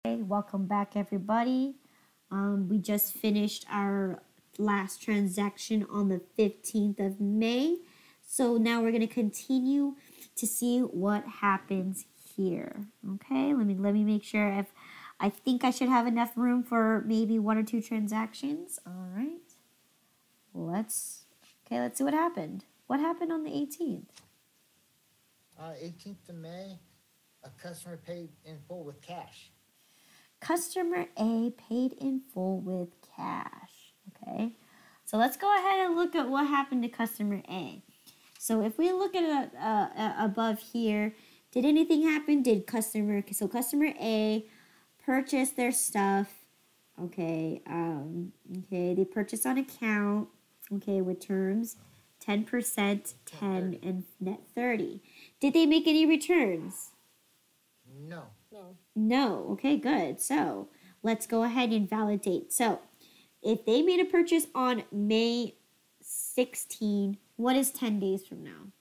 Okay, welcome back everybody. We just finished our last transaction on the 15th of May. So now we're going to continue to see what happens here. Okay, let me make sure if I think I should have enough room for maybe one or two transactions. All right. Let's see what happened. What happened on the 18th? 18th of May, a customer paid in full with cash. Customer A paid in full with cash. Okay, so let's go ahead and look at what happened to customer A. So if we look at it above here, did anything happen? Customer A purchased their stuff. Okay, they purchased on account. Okay, with terms 10%, 10, and net 30. Did they make any returns? No. No. Okay, good. So let's go ahead and validate. So if they made a purchase on May 16, what is 10 days from now?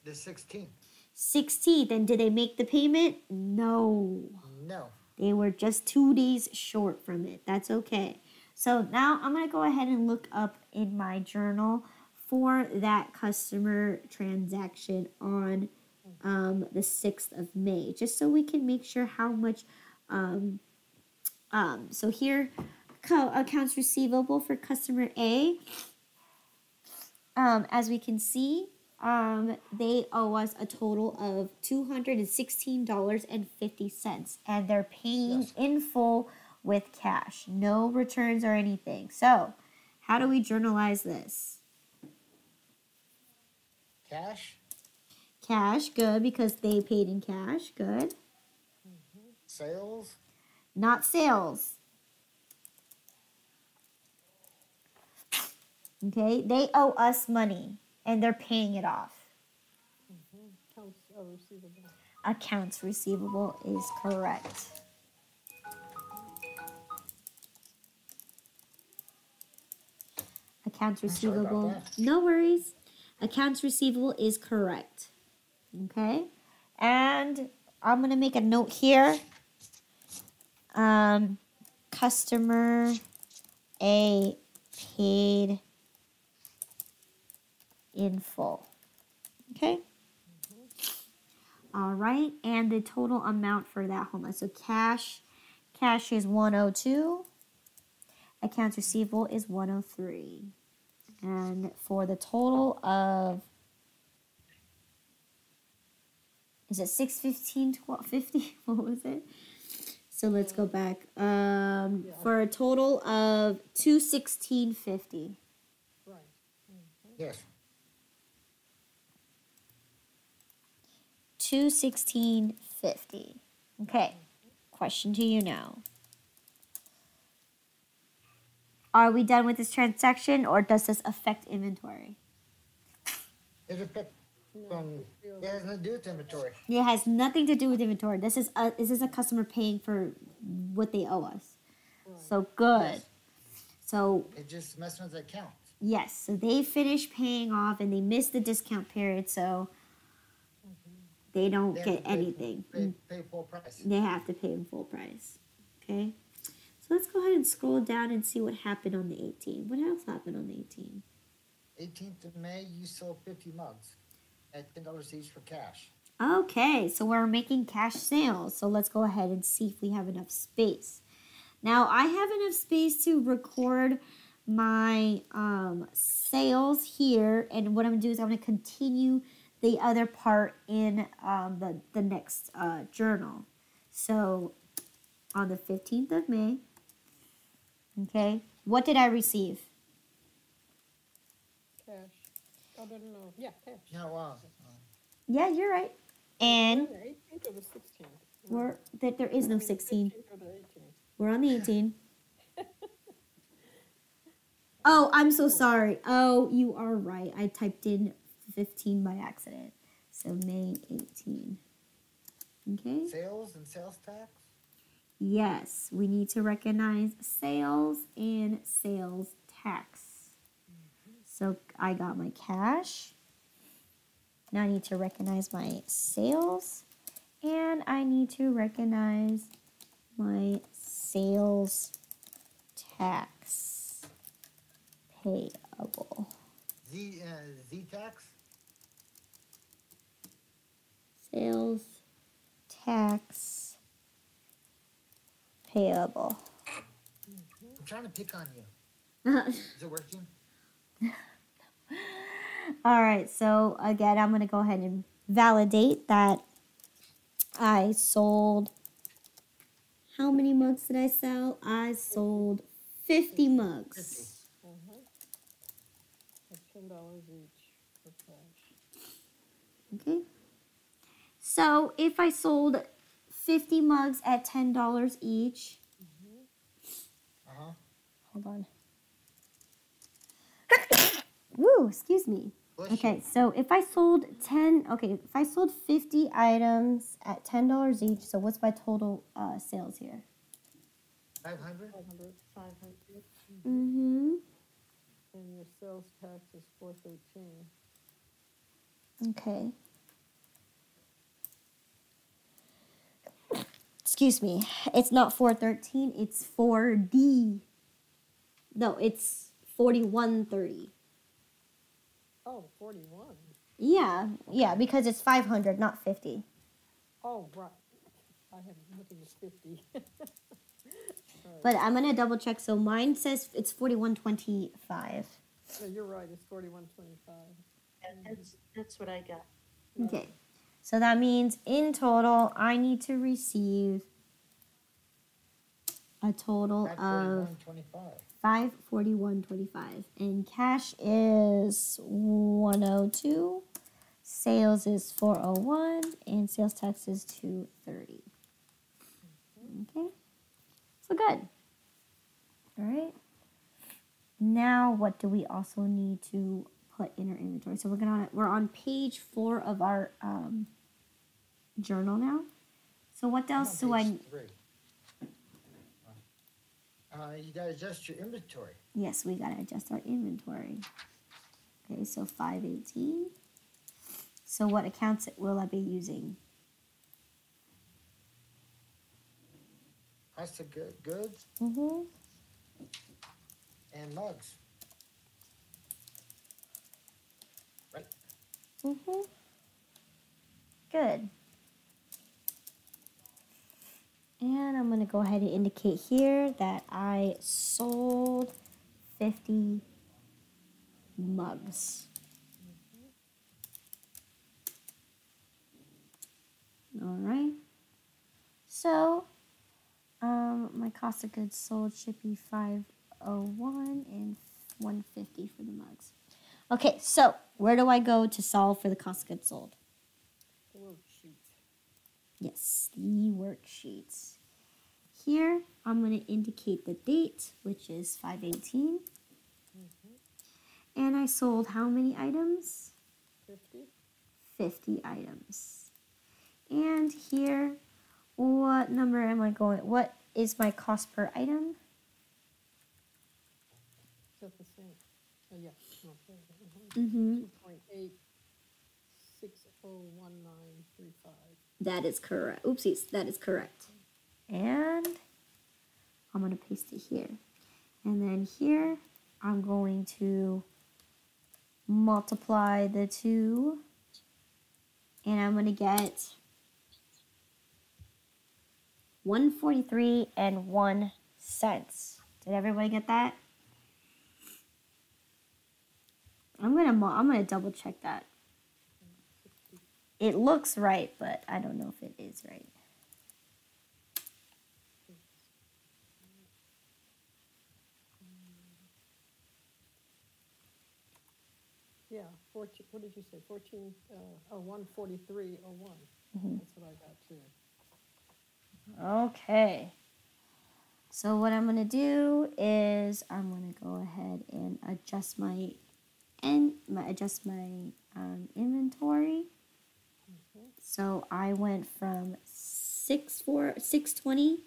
The 16th. 16th. And did they make the payment? No. No. They were just 2 days short from it. That's okay. So now I'm going to go ahead and look up in my journal for that customer transaction on the 6th of May, just so we can make sure how much, so here, accounts receivable for customer A, as we can see, they owe us a total of $216.50, and they're paying in full with cash, no returns or anything. So, how do we journalize this? Cash. Cash, good, because they paid in cash, good. Sales. Not sales. Okay, they owe us money, and they're paying it off. Accounts receivable. Accounts receivable is correct. Accounts receivable, no worries. Accounts receivable is correct. Okay, and I'm going to make a note here. Customer A paid in full. Okay. All right, and the total amount for that, hold on. So cash is 102. Accounts receivable is 103. And for the total of, is it 615, 1250? What was it? So let's go back. For a total of 216.50. Right. Yes. 216.50. Okay. Question to you now. Are we done with this transaction, or does this affect inventory? It affects it has nothing to do with inventory. It has nothing to do with inventory. This is a customer paying for what they owe us. Right. So good. Yes. So it just messes with the account. Yes. So they finished paying off, and they missed the discount period, so they don't get anything. Pay full price. They have to pay in full price. Okay. So let's go ahead and scroll down and see what happened on the 18th. What else happened on the 18th? 18th of May, you sold 50 mugs at $10 each for cash. Okay, so we're making cash sales. So let's go ahead and see if we have enough space. Now, I have enough space to record my sales here. And what I'm going to do is I'm going to continue the other part in the next journal. So on the 15th of May, okay, what did I receive? Cash. I don't know. Yeah, cash. No, yeah, you're right. And the 18th or the 16th? There is no 16. The 15th or the 18th. We're on the 18th. Oh, I'm so sorry. Oh, you are right. I typed in 15 by accident. So May 18. Okay. Sales and sales tax? Yes, we need to recognize sales and sales tax. So I got my cash. Now I need to recognize my sales And I need to recognize my sales tax payable. Z tax. Sales tax payable. I'm trying to pick on you. Is it working? All right, so again, I'm going to go ahead and validate that I sold. How many mugs did I sell? I sold 50 mugs. At $10 each for cash. Okay. So if I sold 50 mugs at $10 each, hold on. Woo, excuse me. Okay, so if I sold if I sold 50 items at $10 each, so what's my total sales here? 500. 500. Mm-hmm. And your sales tax is $413. Okay. Excuse me. It's not 413, it's 4D. No, it's 4130. Oh, 41. Yeah, because it's 500, not 50. Oh, right. I have looking at 50. But I'm gonna double check. So mine says it's 4125. No, you're right. It's 41.25. Yeah, that's what I got. Okay. So that means in total I need to receive a total of 541.25, and cash is 102, sales is 401, and sales tax is 230. Okay, so good. All right. Now, what do we also need to put in our inventory? So we're on page 4 of our journal now. So what else do I? You gotta adjust your inventory. Yes, we gotta adjust our inventory. Okay, so 518. So what accounts will I be using? Cost of goods Mm-hmm. and mugs. Right. Mm-hmm. Good. And I'm gonna go ahead and indicate here that I sold 50 mugs. All right. So, my cost of goods sold should be 501 and 150 for the mugs. Okay, so where do I go to solve for the cost of goods sold? The worksheet. Yes, the worksheets. Here, I'm going to indicate the date, which is 518. And I sold how many items? 50. 50 items. And here, what number am I going? What is my cost per item? Is that the same? Oh, yeah. Okay. Mm-hmm. 2.860195. That is correct. Oopsies, that is correct. And I'm going to paste it here. And then here, I'm going to multiply the two. And I'm going to get 143 and 1 cents. Did everybody get that? I'm gonna double check that. It looks right, but I don't know if it is right. Yeah, 14, what did you say? 14, 143.01. That's what I got too. Okay. So what I'm gonna do is I'm gonna go ahead and adjust my inventory. So I went from 620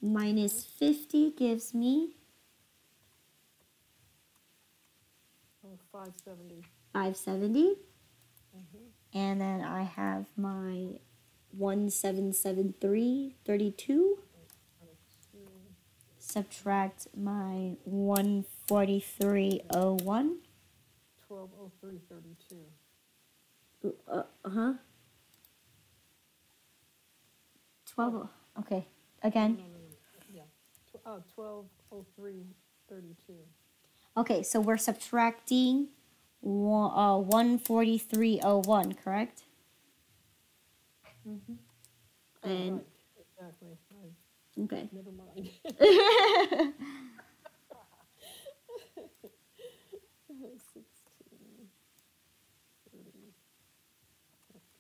minus 50 gives me 570. 570. And then I have my 1773.32. Subtract my 143.01. 1203.32. Huh? 12. Okay. Again. No. Yeah. 1203.32. Okay, so we're subtracting 143.01, correct? Mm-hmm. And Right. Exactly. okay. Never mind. 16, 30,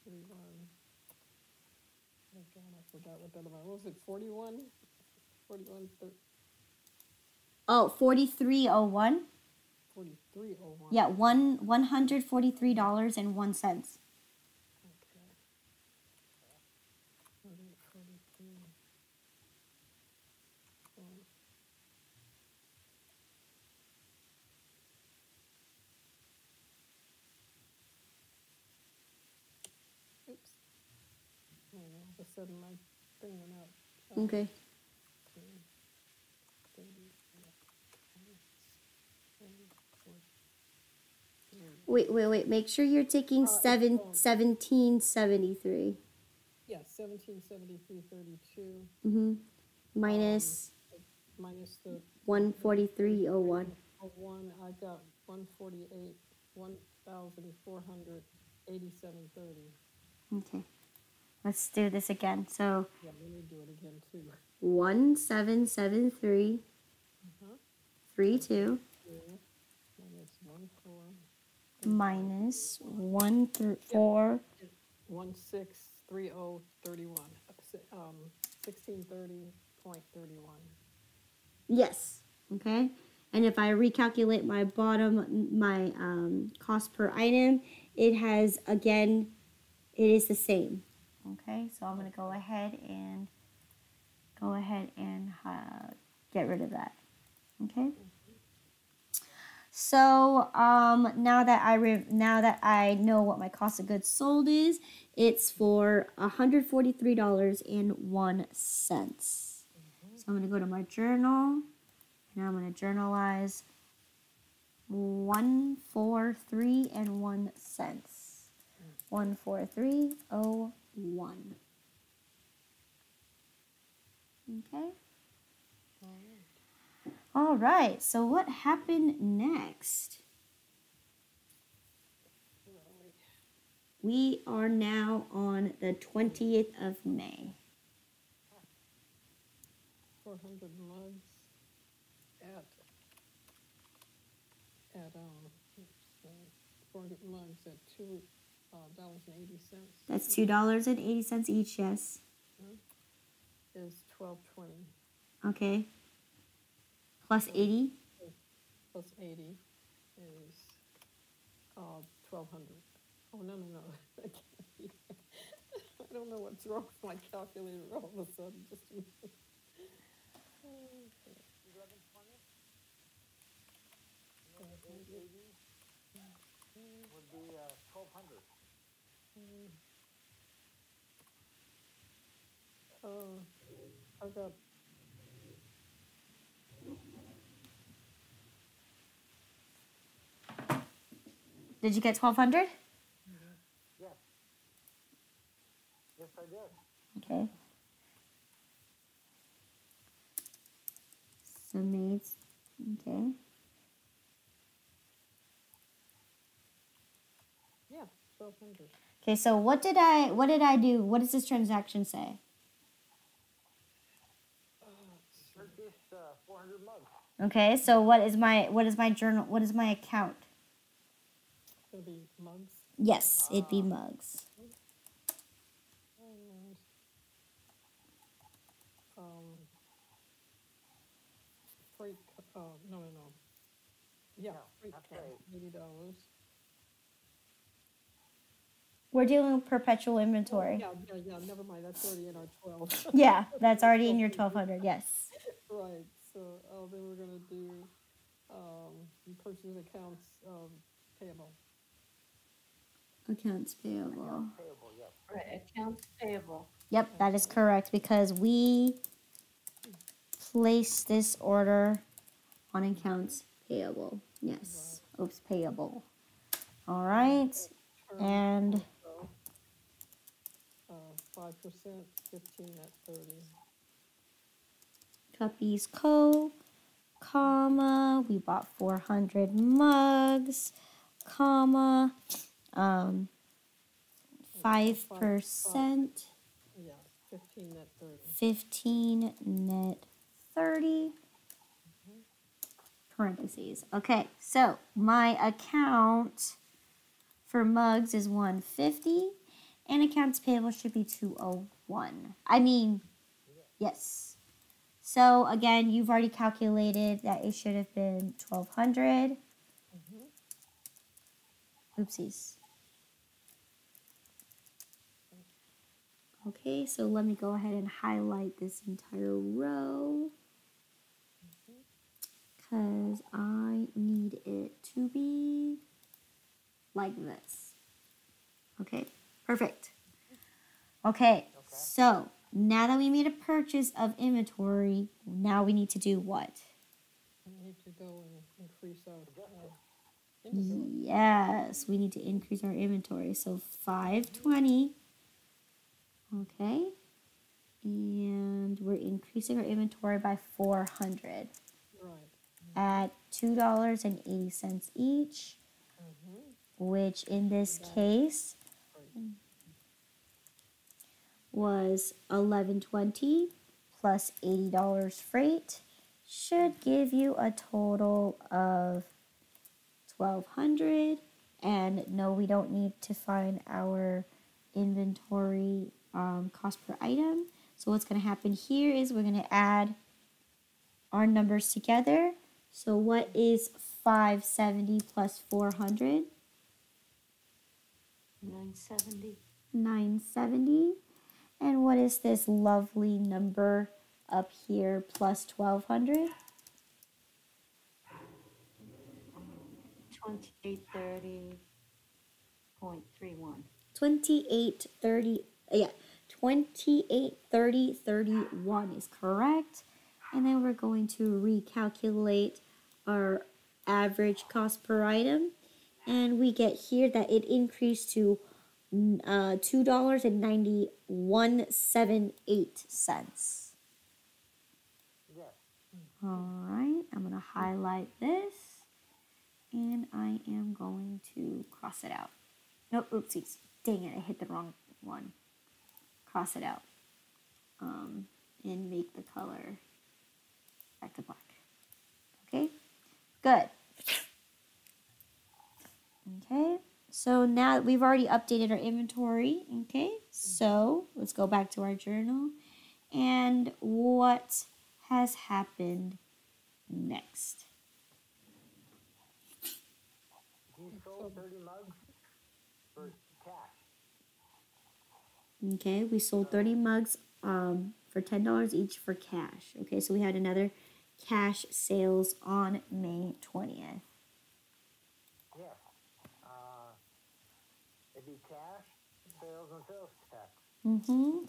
31. Oh God, I forgot what that amount was. It 41? 41, Oh, 43.01. 43.01. Yeah, $143.01. Okay. 143. Oops. Oh, all of a sudden my thing went out. Okay. 10, 30, 40. Wait. Make sure you're taking It's 1773. Yeah, 1773.32. Minus Minus the 143.01. 01. I got 148, 1,487.30. Okay. Let's do this again. So Yeah, let me do it again too. 1773.32 2 minus 14. minus 134. 1630.31. 1630.31. Yes. Okay. And if I recalculate my cost per item, it has, again, it is the same. Okay, so I'm going to go ahead and get rid of that. Okay. So now that I know what my cost of goods sold is, it's for $143.01. So I'm going to go to my journal, and I'm going to journalize 143.01. 143.01. Okay. All right. So what happened next? We are now on the 20th of May. 400 mugs at 400 mugs at $2.80. That's $2.80 each, yes. Is $12.20. Okay. Plus 80. Plus 80 is $1,200. Oh, no. That can't be. I don't know what's wrong with my calculator all of a sudden. Just a minute. 1120. Would be 1,200. I got Did you get 1,200? Yes. Yes, I did. Okay. So made. Okay. yeah, 1,200. Okay, so what did I do? What does this transaction say? Purchase 400 mugs. Okay, so what is my journal? What is my account? It's gonna be mugs. Yes, it'd be mugs. And freight. No. Yeah, No, freight that's cost right. $80. We're dealing with perpetual inventory. Yeah. Never mind. That's already in our 12. Yeah, that's already in your 1,200. Yes. Right. So then we're gonna do purchase accounts payable. Accounts payable. Payable, yes. Right, accounts payable. Yep, that is correct because we placed this order on accounts payable. Yes. Oops, payable. All right. Term And also, 5%, 15 at 30. Cuppies Co., comma, we bought 400 mugs, comma, 5%, Yeah, 15 at 30. 15 net 30, parentheses. Okay, so my account for mugs is 150 and accounts payable should be 201. Yes. So again, you've already calculated that it should have been 1200. Oopsies. Okay, so let me go ahead and highlight this entire row because I need it to be like this. Okay, perfect. Okay, so now that we made a purchase of inventory, now we need to do what? We need to go and increase our inventory. Yes, we need to increase our inventory. So 520. Okay. And we're increasing our inventory by 400 Right. at $2.80 each, which in this case was $11.20 plus $80 freight should give you a total of $1,200. And no, we don't need to find our inventory cost per item. So what's going to happen here is we're going to add our numbers together. So what is 570 plus 400? 970. 970. And what is this lovely number up here plus 1200? 2830.31. 2830, yeah, 2830.31 is correct. And then we're going to recalculate our average cost per item. And we get here that it increased to $2.9178. Yes. All right, I'm going to highlight this. And I am going to cross it out. Nope, oopsies. Dang it, I hit the wrong one. Cross it out. And make the color back to black. Okay, good. Okay, so now that we've already updated our inventory, okay, so let's go back to our journal. And what has happened next? He sold 30 mugs for cash. Okay, we sold 30 mugs for $10 each for cash. Okay, so we had another cash sales on May 20th. Yes. It'd be cash, sales, and sales tax.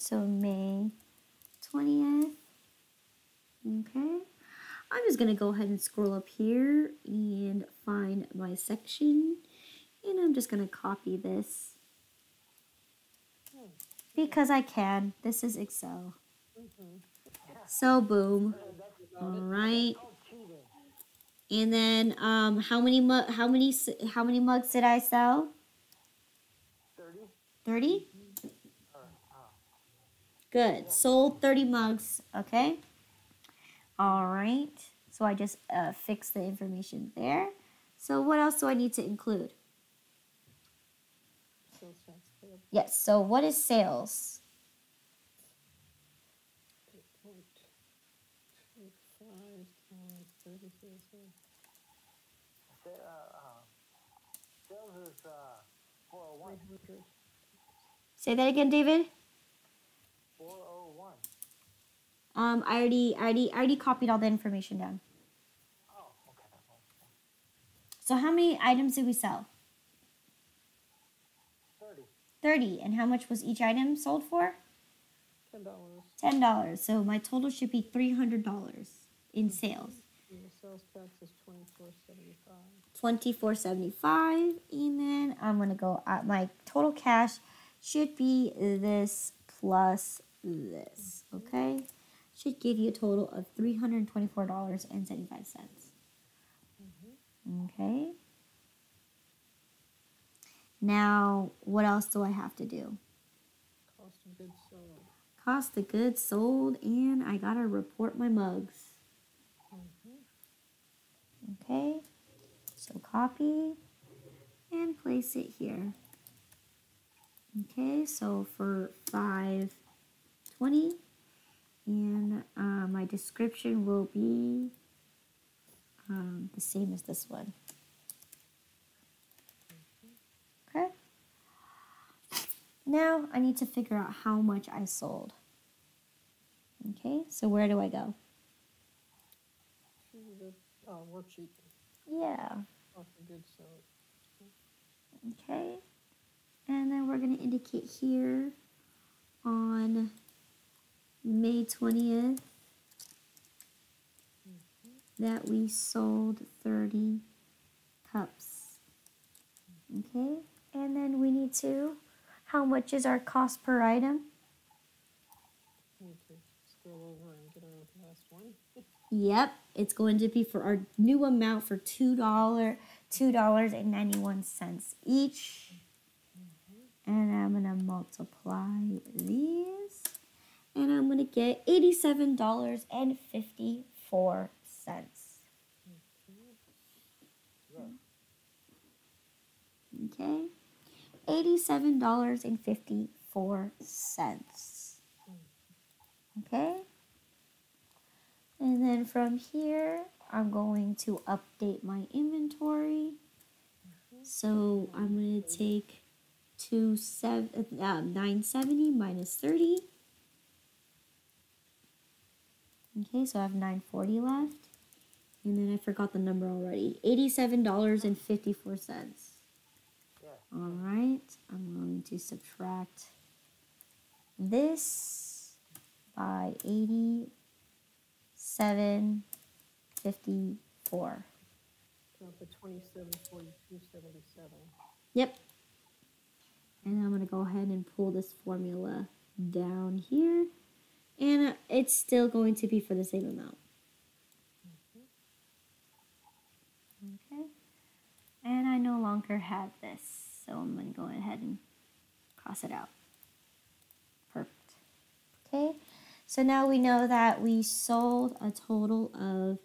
So May 20th. Okay. I'm just going to go ahead and scroll up here and find my section. And I'm just going to copy this. Because I can. This is Excel. So boom. All right. Called cheating. And then how many mugs did I sell? 30. 30? Good. Sold 30 mugs. Okay. All right. So I just fixed the information there. So what else do I need to include? Sales tax payable, Yes. So what is sales? 8.25 times 30 sales. Sales is 401. 300. Say that again, David. 401. I already copied all the information down. Oh, okay. So how many items did we sell? 30. And how much was each item sold for? $10. $10. So my total should be $300 in sales. And the sales tax is $24.75. $24.75, and then I'm gonna go at my total cash should be this plus this. Okay, should give you a total of $324.75. Okay. Now, what else do I have to do? Cost of goods sold. Cost of goods sold, and I gotta report my mugs. Okay, so copy and place it here. Okay, so for 520, and my description will be the same as this one. Okay. Now I need to figure out how much I sold. Okay, so where do I go? To the worksheet. Yeah. Cost of goods sold. Okay. And then we're going to indicate here on May 20th that we sold 30 cups. Okay. And then we need to, how much is our cost per item? Need to scroll over and get our last one. Yep, it's going to be for our new amount for $2.91 each. And I'm going to multiply these. And I'm going to get $87.54. Okay, $87.54. Okay. And then from here, I'm going to update my inventory. So I'm going to take 970 minus 30. Okay, so I have 940 left. And then I forgot the number already. $87.54. All right, I'm going to subtract this by 87.54. So for 27.42.77. Yep. And I'm going to go ahead and pull this formula down here. And it's still going to be for the same amount. Okay. And I no longer have this. So I'm going to go ahead and cross it out. Perfect. Okay. So now we know that we sold a total of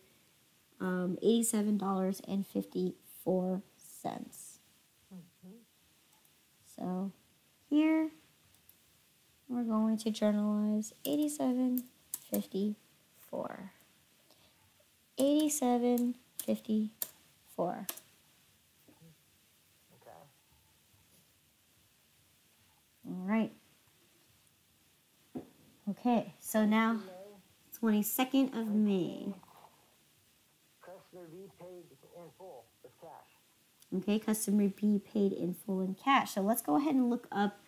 $87.54. So here we're going to journalize 87.54. 87.54. All right. Okay, so now 22nd of May. Customer B paid in full with cash. Okay, customer B paid in full in cash. So let's go ahead and look up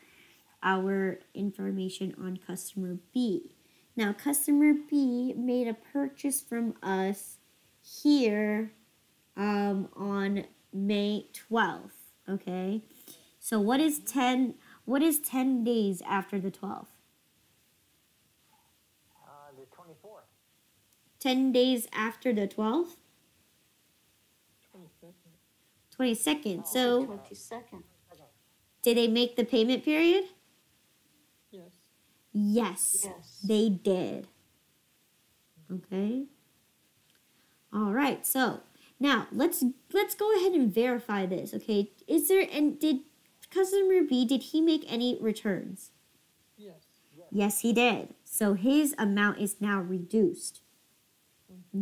our information on customer B. Now, customer B made a purchase from us here on May 12th. Okay, so what is 10 days after the 12th? The 24th. 10 days after the 12th? 22nd. So 22nd. did they make the payment period? Yes. Yes, Yes. they did. Okay. All right. So now let's go ahead and verify this. Okay. Did customer B, did he make any returns? Yes. Yes, he did. So his amount is now reduced.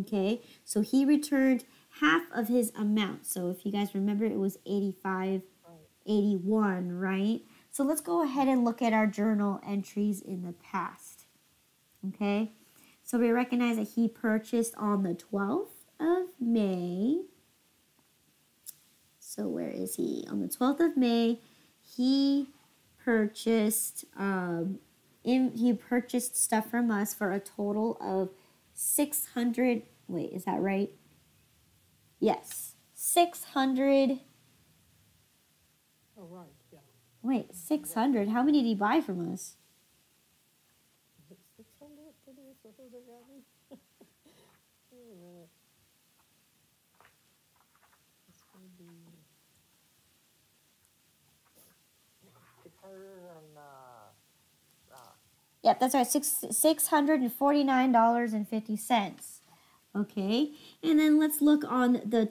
Okay. So he returned half of his amount. So if you guys remember, it was 85.81, right? So let's go ahead and look at our journal entries in the past. Okay. So we recognize that he purchased on the 12th of May. So where is he? On the 12th of May, he purchased he purchased stuff from us for a total of 600. Wait, is that right? Yes, 600. Oh, right, yeah. Wait, 600. How many did he buy from us? Is it 600, Denise, or who's it got me? Wait a minute. It's gonna be, 600 and, Yep, that's right. $649.50. Okay, and then let's look on the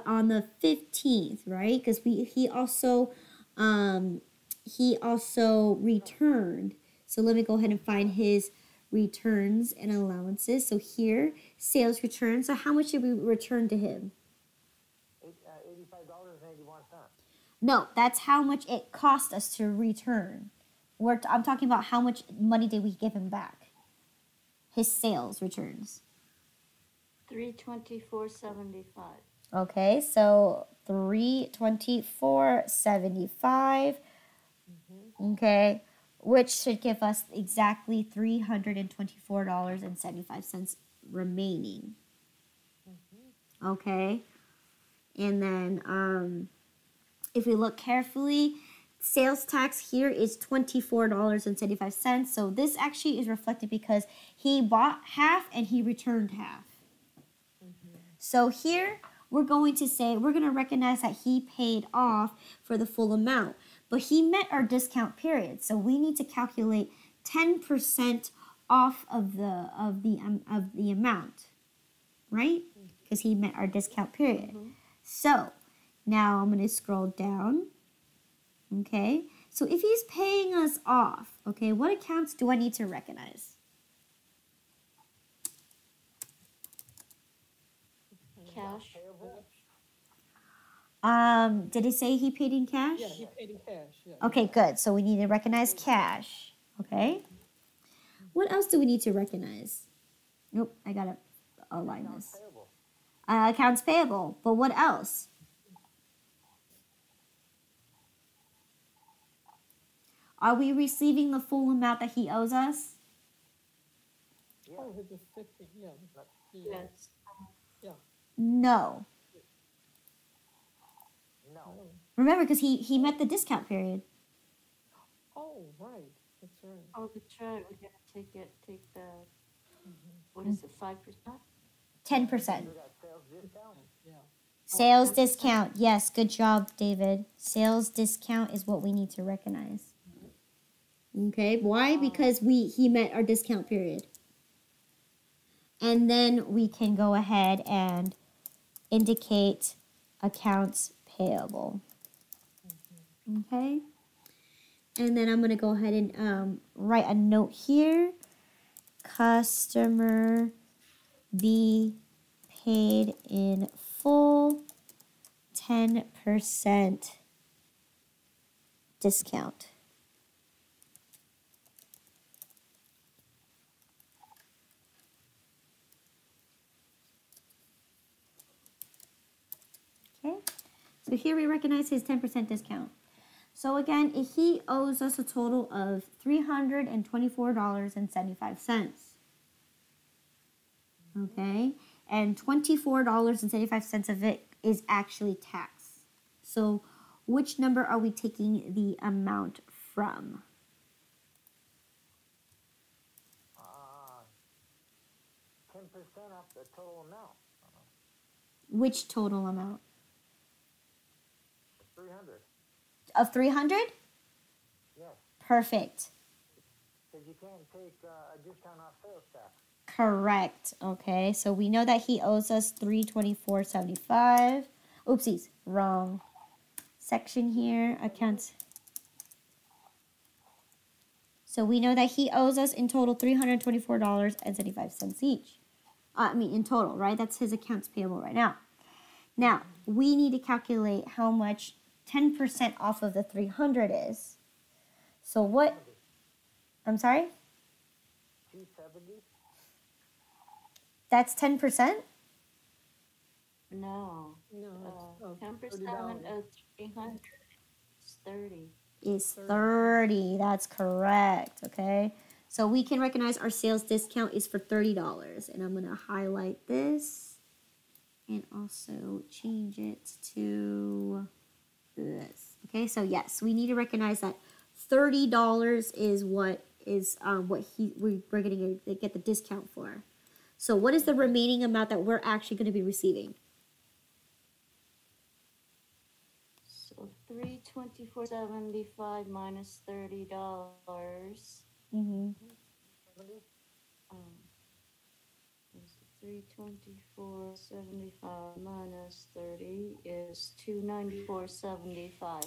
on the 15th, right? Because he also returned. So let me go ahead and find his returns and allowances. So here, sales return. So how much did we return to him? $85.81. No, that's how much it cost us to return. I'm talking about how much money did we give him back? His sales returns. 324.75. Okay, so 324.75. Okay, which should give us exactly $324.75 remaining. Okay, and then if we look carefully, sales tax here is $24.75. So this actually is reflected because he bought half and he returned half. So here we're going to recognize that he paid off for the full amount, but he met our discount period. So we need to calculate 10% off of the amount, right? Because he met our discount period. So now I'm going to scroll down. Okay, so if he's paying us off, okay, what accounts do I need to recognize? Cash. Did it say he paid in cash? yeah, he paid in cash, yeah. Okay, good. So we need to recognize cash. Okay. What else do we need to recognize? Nope, I gotta align this. Accounts payable. But what else? Are we receiving the full amount that he owes us? Oh, it was 50, yeah. Yes. Yeah. No. No. Remember, because he met the discount period. Oh, right, that's right. Oh, that's right. We gotta take the, what is it, 5%? 10%. We got sales discount. Yeah. Sales discount. Yes, good job, David. Sales discount is what we need to recognize. Okay, why? Because he met our discount period. And then we can go ahead and indicate accounts payable. Okay? And then I'm going to go ahead and write a note here. Customer B paid in full, 10% discount. Okay, so here we recognize his 10% discount. So again, he owes us a total of $324.75. Okay, and $24.75 of it is actually tax. So which number are we taking the amount from? 10% off the total amount. Which total amount? 300. Of 300? Yes. Perfect. Because you can't take a discount off sales tax. Correct. Okay, so we know that he owes us $324.75. Oopsies, wrong section here. Accounts. So we know that he owes us in total $324.75 each. In total, right? That's his accounts payable right now. Now, we need to calculate how much 10% off of the 300 is. So what? I'm sorry? 270. That's 10%? No. No, it's 10% $30. of 300 is 30. is 30. That's correct, okay? So we can recognize our sales discount is for $30. And I'm going to highlight this and also change it to this. Okay, so yes, we need to recognize that $30 is what we're going to get the discount for. So what is the remaining amount that we're actually going to be receiving? So $324.75 minus $30. Mm-hmm. $324.75 minus 30 is $294.75.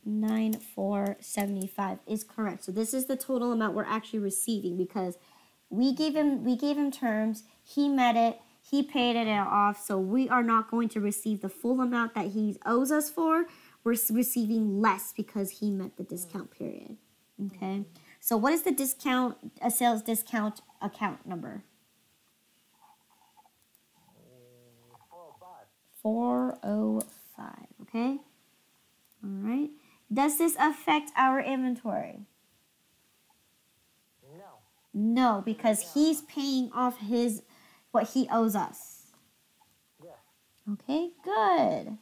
$294.75 is correct. So this is the total amount we're actually receiving because we gave him terms, he met it, he paid it off, so we are not going to receive the full amount that he owes us for. We're receiving less because he met the discount period. Okay? So what is the discount, a sales discount account number? 405, okay? All right. Does this affect our inventory? No, because he's paying off what he owes us. Okay, good.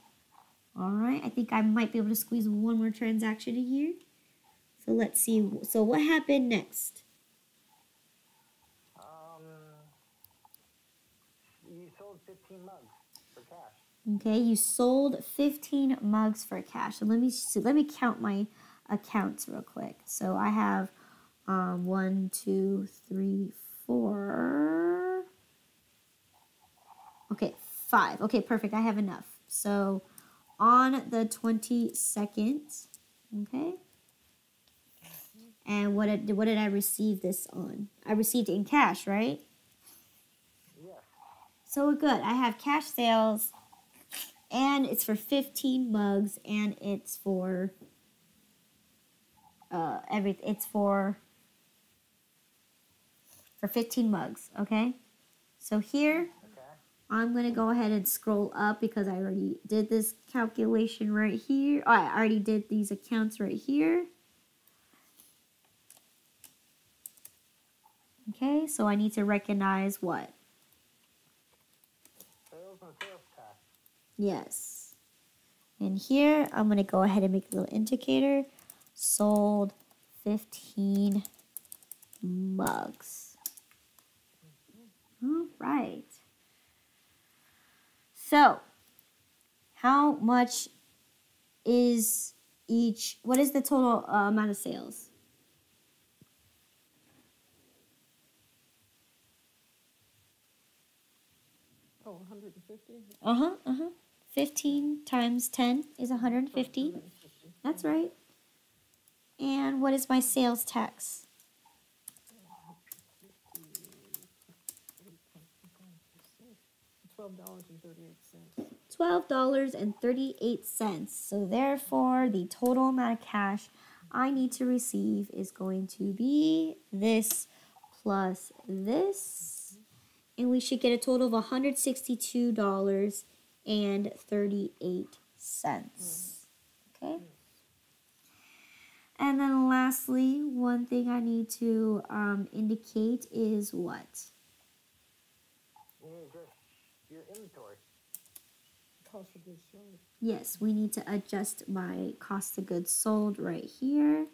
All right, I think I might be able to squeeze one more transaction in here. So let's see. So what happened next? You sold 15 mugs for cash. Okay, you sold 15 mugs for cash. So let me count my accounts real quick. So I have 1, 2, 3, 4. Okay, 5. Okay, perfect. I have enough. So on the 22nd, okay. And what did I receive this on? I received it in cash, right? Yes. So good. I have cash sales, and it's for 15 mugs, and it's for everything. It's for 15 mugs. Okay. So here, I'm gonna go ahead and scroll up because I already did this calculation right here. Oh, I already did these accounts right here. Okay, so I need to recognize what? Sales and sales tax. Yes. And here, I'm going to go ahead and make a little indicator. Sold 15 mugs. All right. So, how much is each, what is the total amount of sales? Oh, 150? 15 times 10 is 150. That's right. And what is my sales tax? $12.38. $12.38. So therefore, the total amount of cash I need to receive is going to be this plus this. And we should get a total of $162.38. Okay? And then lastly, one thing I need to indicate is what? You need to adjust your inventory. Cost of goods sold. Yes, we need to adjust my cost of goods sold right here.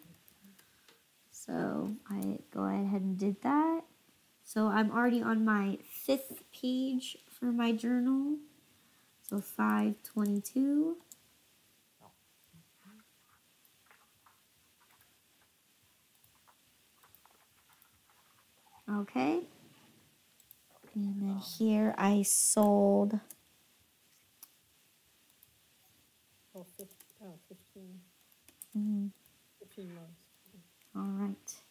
So I go ahead and did that. So I'm already on my 5th page for my journal. So 522. Okay. And then here I sold. Oh, 15. 15 months. All right.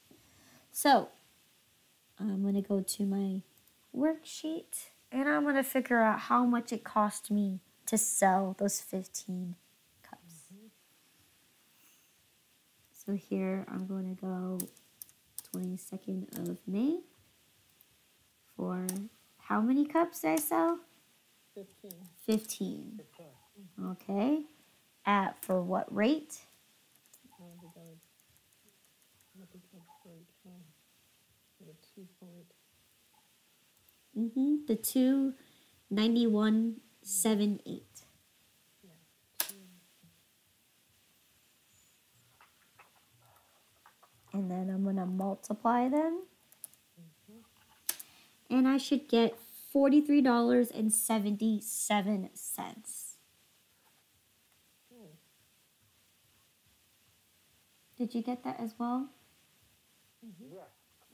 So I'm going to go to my worksheet and I'm going to figure out how much it cost me to sell those 15 cups. So here I'm going to go 22nd of May for how many cups did I sell? 15. 15. Okay. At for what rate? I think that's right. The 2 point. The 291.78. Yeah. And then I'm going to multiply them. Mm-hmm. And I should get $43.77. Oh, Did you get that as well? Yes.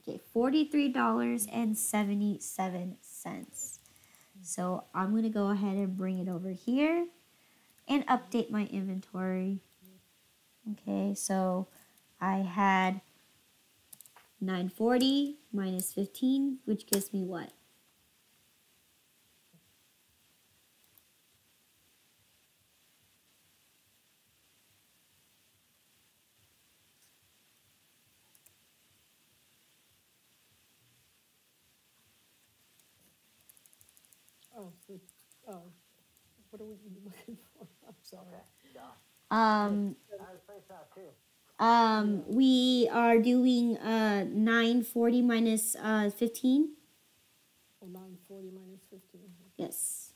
Okay, $43.77. So I'm going to go ahead and bring it over here and update my inventory. Okay, so I had 940 minus 15, which gives me what? oh, so, what are we looking for? I'm sorry. Okay. Yeah. Um, I was placed out too. we are doing 940 minus 15. Oh, 940 minus 15. Yes.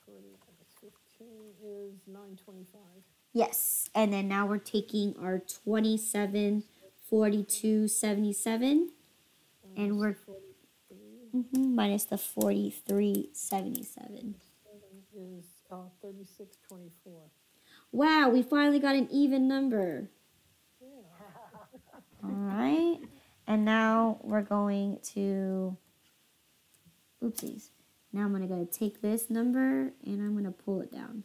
40 minus 15 is 925. Yes. And then now we're taking our 2742.77 and we're 43. minus the 43.77. Is 3624. Wow, we finally got an even number. Yeah. All right. And now we're going to, oopsies. Now I'm going to take this number and I'm going to pull it down.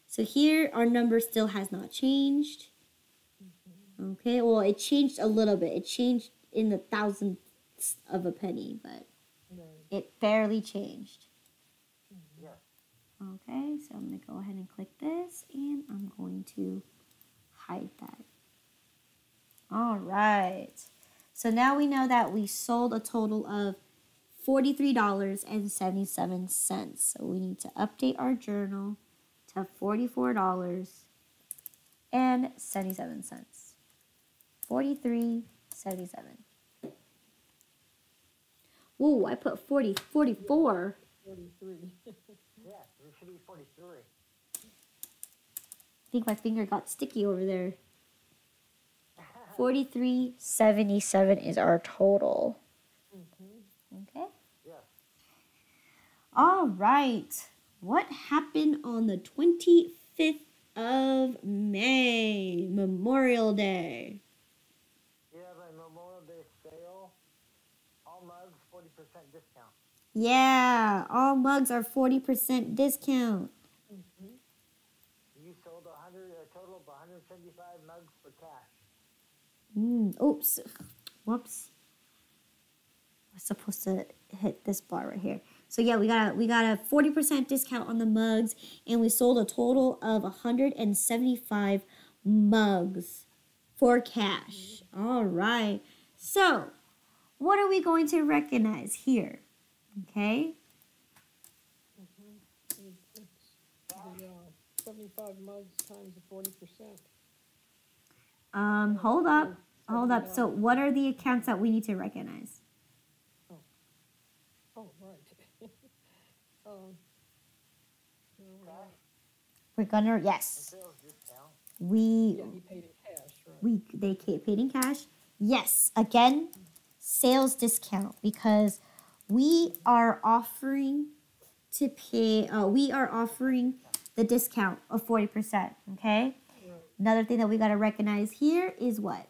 So here our number still has not changed. Okay, well it changed a little bit. It changed in the thousandths of a penny, but Right. it barely changed. Yes. Okay, so I'm going to go ahead and click this and I'm going to hide that. All right. So now we know that we sold a total of $43.77. So we need to update our journal to $44.77. 43.77. Whoa, I put 44. 43. Yes, it should be 43. I think my finger got sticky over there. 43.77 is our total. Okay. Yes. All right. What happened on the 25th of May, Memorial Day? You have a Memorial Day sale. All mugs 40% discount. Yeah, all mugs are 40% discount. You sold a total of 175 mugs for cash. Oops. Whoops. I was supposed to hit this bar right here. So yeah, we got a 40% discount on the mugs, and we sold a total of 175 mugs for cash. All right. So, what are we going to recognize here? Okay. It's the 75 mugs times the 40%. Hold up. Hold up. So, what are the accounts that we need to recognize? Oh, right. We're gonna, And yes. sales discount. Yeah, he paid in cash, right? They paid in cash. Yes, again, sales discount, because we are offering to pay. We are offering the discount of 40%. Okay. Right. Another thing that we got to recognize here is what?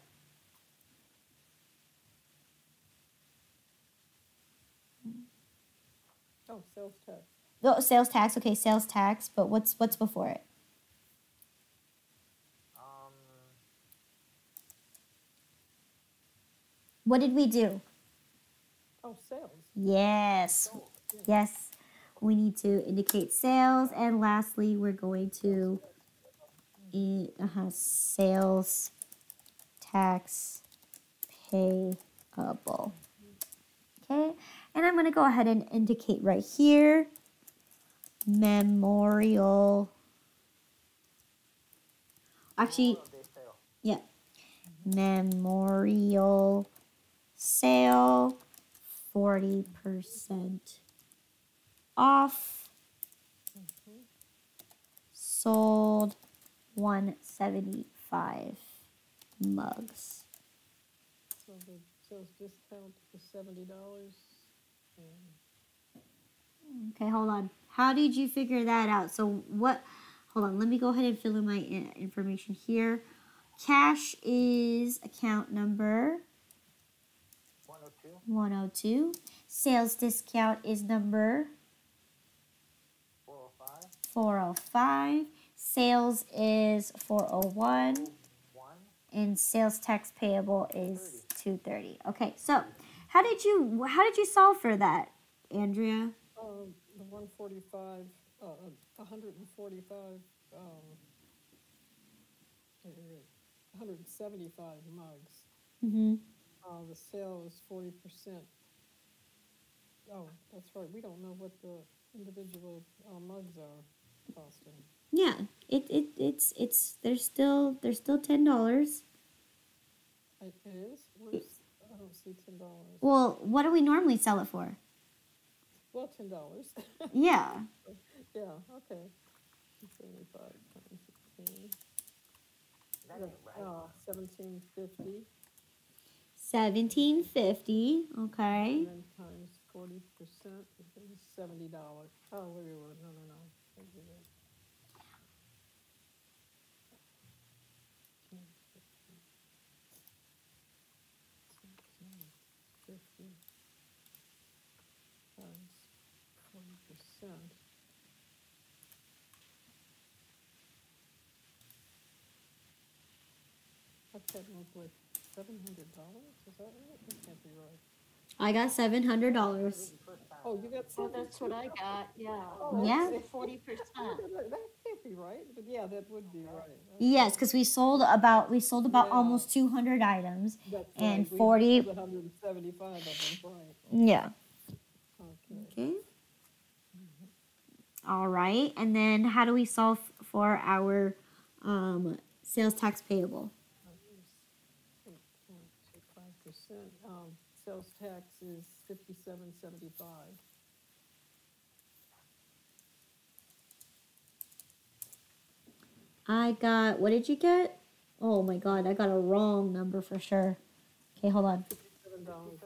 Oh, sales tax. Oh, sales tax. Okay, sales tax. But what's before it? What did we do? Oh, sales. Yes. Yes. We need to indicate sales. And lastly, we're going to sales tax payable. Okay. And I'm going to go ahead and indicate right here Memorial. Actually, Memorial Day sale. yeah. memorial sale, 40% off, sold 175 mugs. So the sales discount is $70. Okay, hold on. How did you figure that out? So what, hold on, let me go ahead and fill in my information here. Cash is account number 102. 102. Sales discount is number 405. 405. Sales is 401. 1. And sales tax payable is 230. Okay, so how did you solve for that, Andrea? The 145, 145, 175 mugs. Mm-hmm. The sale is 40%. Oh, that's right. We don't know what the individual mugs are costing. Yeah, it's they're still $10. It is? I don't see $10. Well, what do we normally sell it for? Well, $10. Yeah. Yeah, okay. 75 times 16. That ain't right. 1750. 1750. Okay. And then times 40% is $70. Oh, wait, no. Don't do that. 50 times 40%. I've had one with $700. Is that right? That can't be right. I got $700. Oh, you got Well, 700? that's what I got, yeah. Oh, Yeah. That's the 40%. That can't be right, but yeah, that would be right. Yes, because we sold about Yeah. almost 200 items. That's And right. 40 We sold 175 of them, right? Yeah. Okay. Okay. All right. And then how do we solve for our sales tax payable? 8.25%. Sales tax is $57.75. I got, what did you get? Oh my God, I got a wrong number for sure. Okay, hold on. $57.75.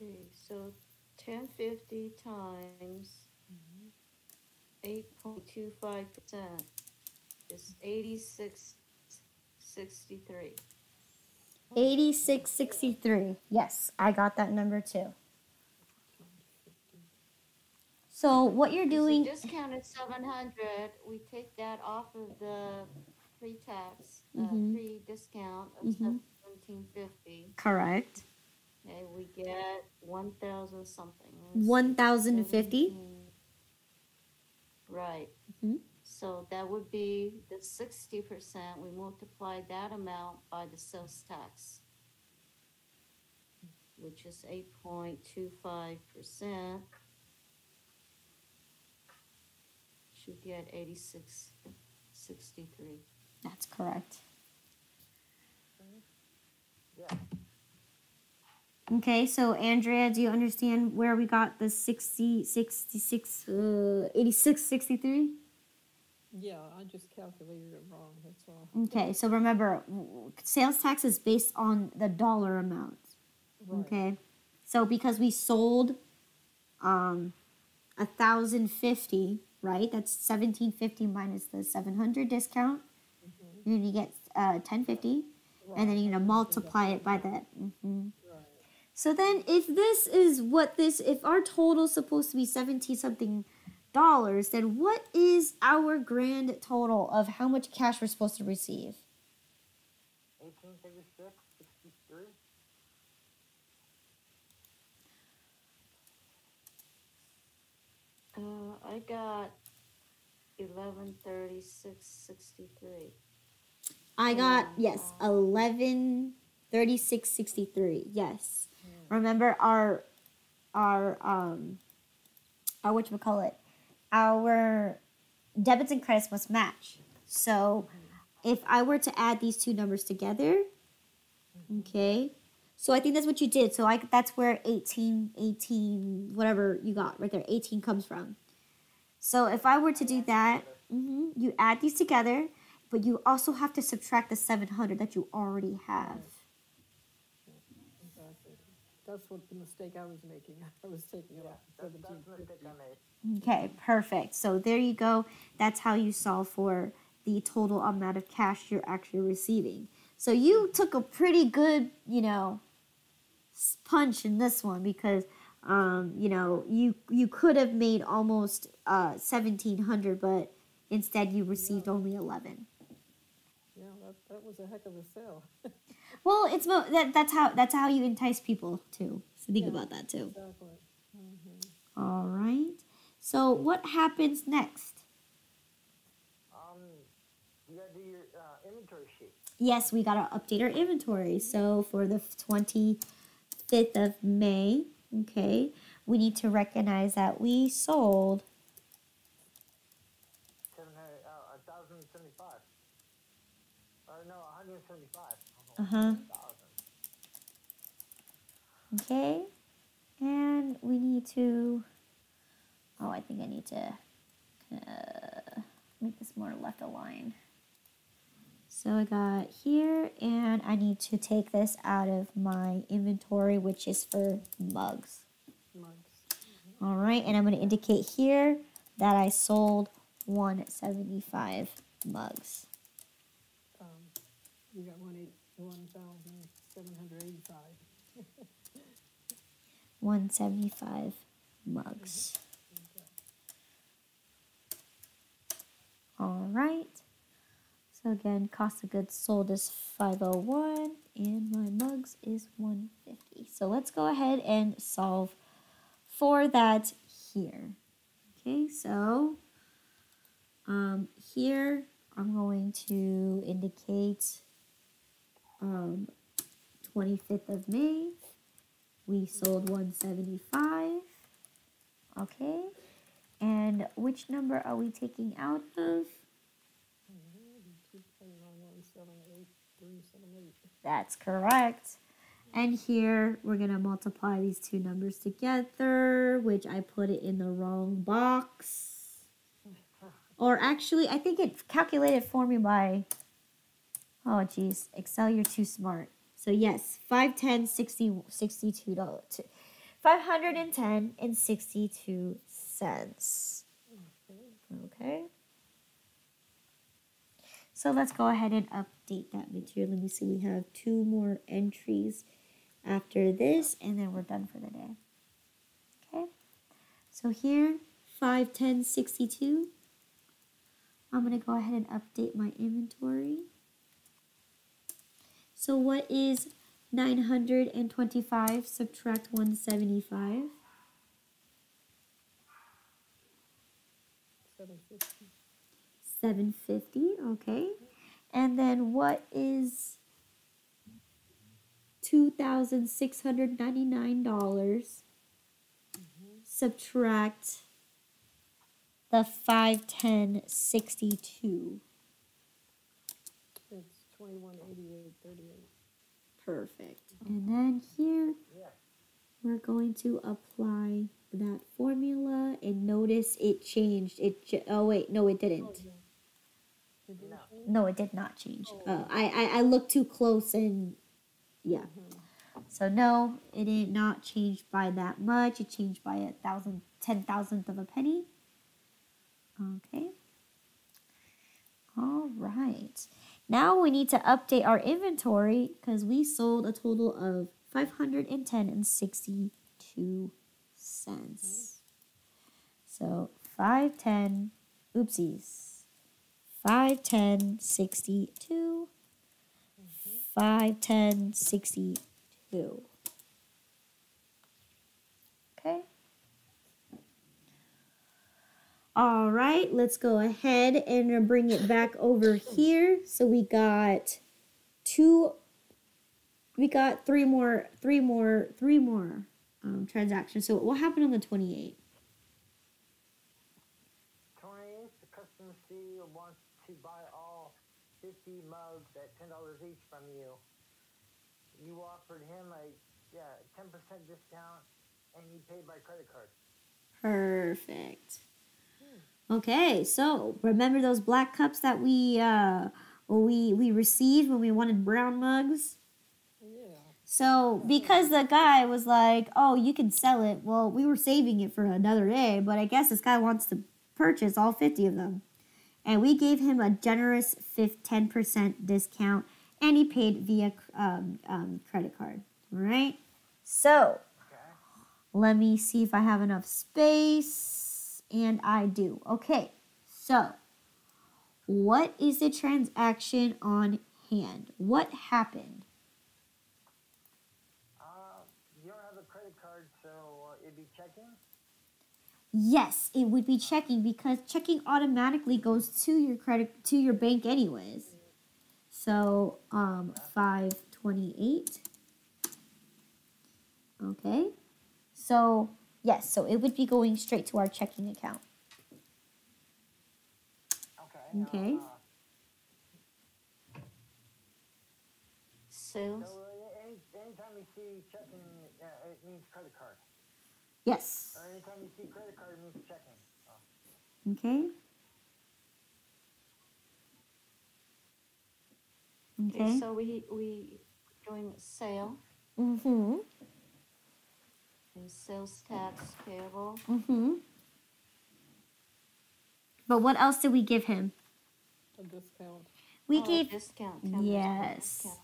Okay, so 1050 times 8.25% is 86.63. 8663. Yes, I got that number too. So what you're So doing, discount is 700. We take that off of the pre-tax, Mhm. pre-discount of Mhm. 1750. correct. Okay, we get 1,000 something. 1050. 17. Right. Mhm. So that would be the 60%. We multiply that amount by the sales tax, which is 8.25%. Should get 86.63. That's correct. Yeah. Okay, so Andrea, do you understand where we got the 8663? Yeah, I just calculated it wrong, that's all. Okay, so remember, sales tax is based on the dollar amount. Right. Okay, so because we sold 1,050, right? That's 1,750 minus the 700 discount. You're gonna get 1,050, and then you're gonna multiply it by that. Right. So then, if our total is supposed to be 70 something dollars, then what is our grand total of how much cash we're supposed to receive? 1836.63. I got 1136.63. I got, yes, 1136.63. Yes. Remember our whatchamacallit, our debits and credits must match. So if I were to add these two numbers together, okay, so I think that's what you did. So that's where 18, whatever you got right there, 18 comes from. So if I were to do that, you add these together, but you also have to subtract the 700 that you already have. Exactly. That's what the mistake I was making. I was taking it Yeah, off that's the mistake 1750. I made. Okay, perfect. So there you go. That's how you solve for the total amount of cash you're actually receiving. So you took a pretty good, punch in this one because, you could have made almost 1,700, but instead you received only 11. Yeah, that was a heck of a sale. Well, that's how you entice people too. So think about that too. Exactly. All right. So what happens next? You gotta do your inventory sheet. Yes, we gotta update our inventory. So for the 25th of May, okay, we need to recognize that we sold 1,075. Or no, 175. Uh-huh. Okay, and we need to, I think I need to make this more left aligned. So I got here, and I need to take this out of my inventory, which is for mugs. All right, and I'm going to indicate here that I sold 175 mugs. You got 1,785. 175 mugs. All right. So again, cost of goods sold is 501 and my mugs is 150. So let's go ahead and solve for that here. Okay, so here I'm going to indicate 25th of May. We sold 175. Okay, and which number are we taking out of? 2.1178378. That's correct. And here we're going to multiply these two numbers together, which I put it in the wrong box. Or actually, I think it calculated for me by, oh geez, Excel, you're too smart. So yes, 510, 62 dollars. 510 and 62 cents. Okay. So let's go ahead and update that material. Let me see, we have 2 more entries after this, and then we're done for the day. Okay. So here, 510.62. I'm going to go ahead and update my inventory. So what is 925 subtract 175? 750. 750, okay. And then what is $2,699 subtract the 510.62? It's 2188.38. Perfect. And then here we're going to apply that formula, and notice it changed. Oh wait, no, it didn't. No, it did not change. I looked too close, and yeah. So no, it did not change by that much. It changed by 10,000th of a penny. Okay. All right. Now we need to update our inventory because we sold a total of 510.62 cents. So 510, oopsies. 510.62. 510.62. Okay. All right, let's go ahead and bring it back over here. So we got three more transactions. So what happened on the 28th? 28th, the customer C wants to buy all 50 50 mugs at $10 each from you. You offered him a 10% discount, and he paid by credit card. Perfect. Okay, so remember those black cups that we received when we wanted brown mugs? Yeah. So because the guy was like, "Oh, you can sell it," well, we were saving it for another day, but I guess this guy wants to purchase all 50 of them, and we gave him a generous 10% discount, and he paid via credit card. All right. So let me see if I have enough space, and I do. Okay. So what is the transaction on hand? What happened? You don't have a credit card, so it'd be checking? Yes, it would be checking because checking automatically goes to your bank anyways. So 528. Okay. So yes, so it would be going straight to our checking account. Okay. Sales. So anytime you see checking, it means credit card. Yes. Or anytime you see credit card, it means checking. Okay. Okay. So we doing sale. Mm-hmm. And sales tax payable. Mm-hmm. But what else did we give him? A discount. We gave discount. yes. Discount.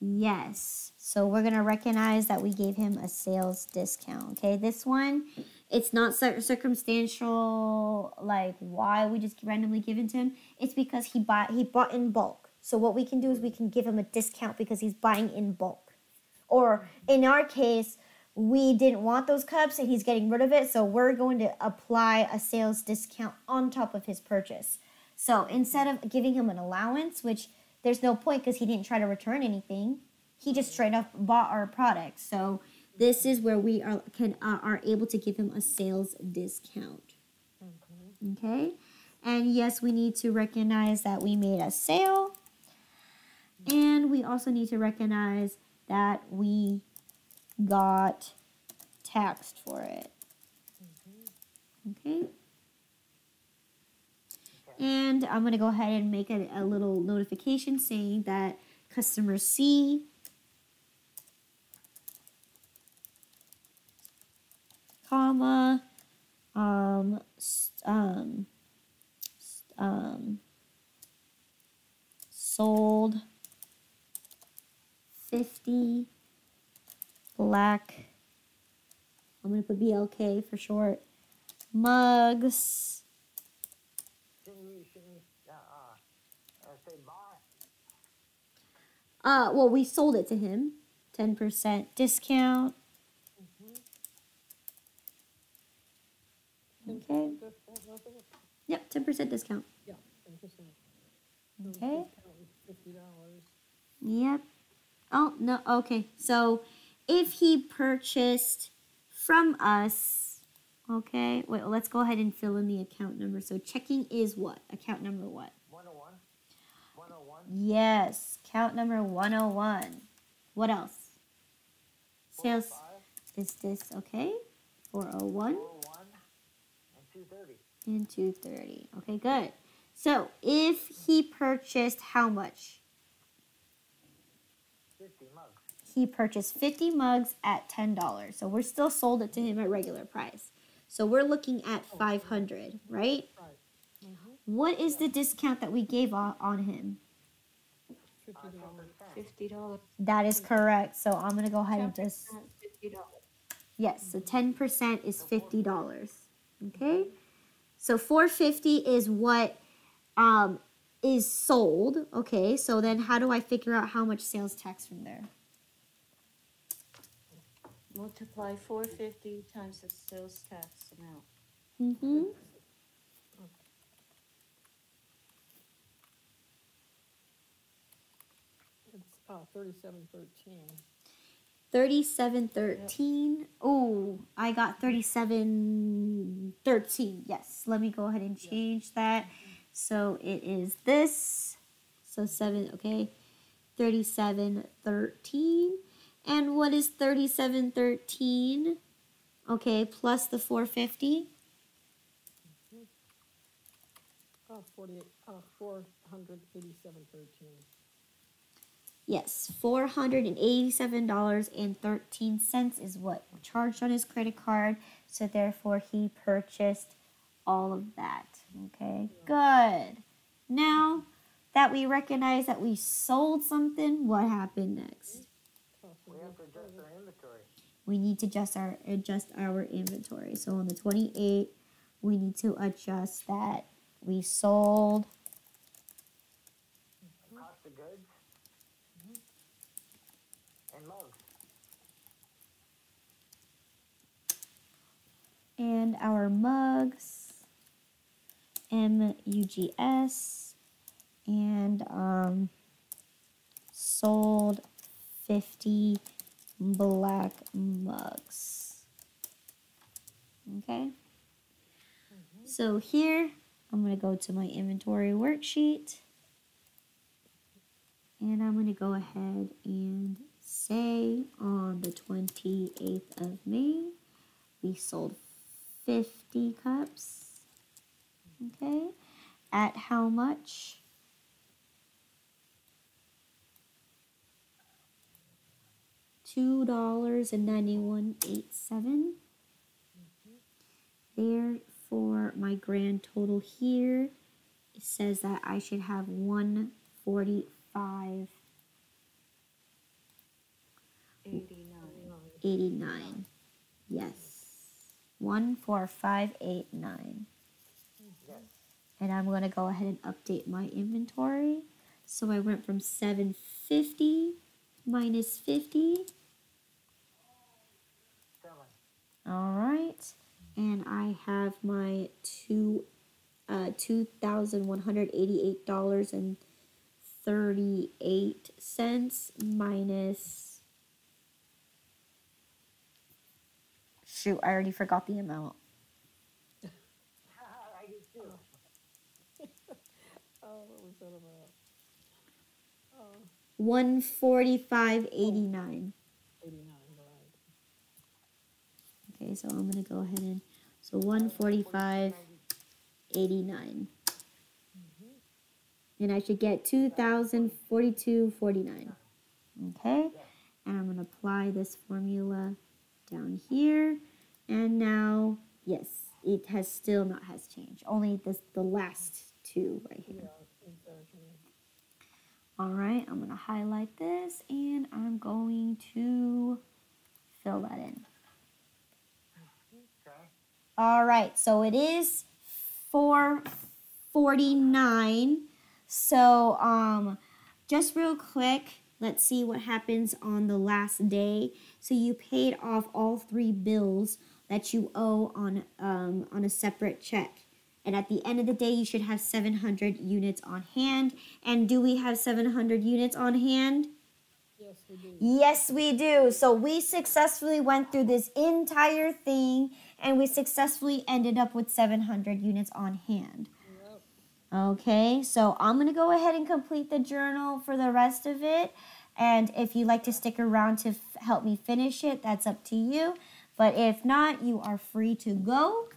Yes. So we're going to recognize that we gave him a sales discount. Okay. This one, it's not circumstantial, like why we just randomly give it to him. It's because he bought in bulk. So what we can do is we can give him a discount because he's buying in bulk. Or in our case, we didn't want those cups and he's getting rid of it. So we're going to apply a sales discount on top of his purchase. So instead of giving him an allowance, which there's no point because he didn't try to return anything, he just straight up bought our product. So this is where we are able to give him a sales discount. Okay? And yes, we need to recognize that we made a sale. And we also need to recognize that we got taxed for it. Okay? And I'm going to go ahead and make a little notification saying that customer C comma sold 50 black, I'm going to put BLK for short, mugs. Shouldn't you say buy? Well, we sold it to him. 10% discount. Okay. Yep, 10% discount. Yeah, 10%. Okay. $50. Yep. Oh, no, okay. So, if he purchased from us, okay, wait, let's go ahead and fill in the account number. So, checking is what? Account number what? 101. 101. Yes, account number 101. What else? Sales. 405. Is this okay? 401. 401 and 230. And 230. Okay, good. So, if he purchased how much? 50 mugs. He purchased 50 mugs at $10. So, we're still sold it to him at regular price. So, we're looking at 500, right? Right. What is the discount that we gave on him? $50. $50. That is correct. So, I'm going to go ahead and just... $50. Yes, so 10% is $50. Okay? So, $450 is what is sold. Okay, so then how do I figure out how much sales tax from there? Multiply 450 times the sales tax amount. Mm-hmm. It's $37.13. 37.13. Oh, I got 37.13. Yes, let me go ahead and change that. So it is this. So So 7, okay, 37.13. And what is 37.13? Okay, plus the 450. 487.13. Yes, $487.13 is what charged on his credit card. So therefore, he purchased all of that. Okay, good. Now that we recognize that we sold something, what happened next? We have to adjust our inventory. We need to adjust our inventory. So on the 28th, we need to adjust that we sold Cost of goods. And mugs. and our mugs, MUGS, and sold 50 black mugs. Okay. So here, I'm going to go to my inventory worksheet. And I'm going to go ahead and say on the 28th of May, we sold 50 cups. Okay. At how much? $2.9187. Therefore, my grand total here, it says that I should have 145. 89. Yes. 14589. Yes. And I'm going to go ahead and update my inventory. So I went from 750 minus 50. 7. All right. And I have my $2,188.38 minus. Shoot, I already forgot the amount. I did too. Oh, what was that about? 145.89. 89, right. Okay, so I'm gonna go ahead and 145.89. And I should get 2,042.49. Okay, and I'm gonna apply this formula down here, and now yes, it has still not has changed. Only the last two right here. Yeah, exactly. All right, I'm gonna highlight this, and I'm going to fill that in. Okay. All right, so it is 449. So just real quick, let's see what happens on the last day. So you paid off all 3 bills that you owe on a separate check. And at the end of the day, you should have 700 units on hand. And do we have 700 units on hand? Yes, we do. Yes, we do. So we successfully went through this entire thing, and we successfully ended up with 700 units on hand. Yep. Okay, so I'm going to go ahead and complete the journal for the rest of it. And if you'd like to stick around to help me finish it, that's up to you. But if not, you are free to go.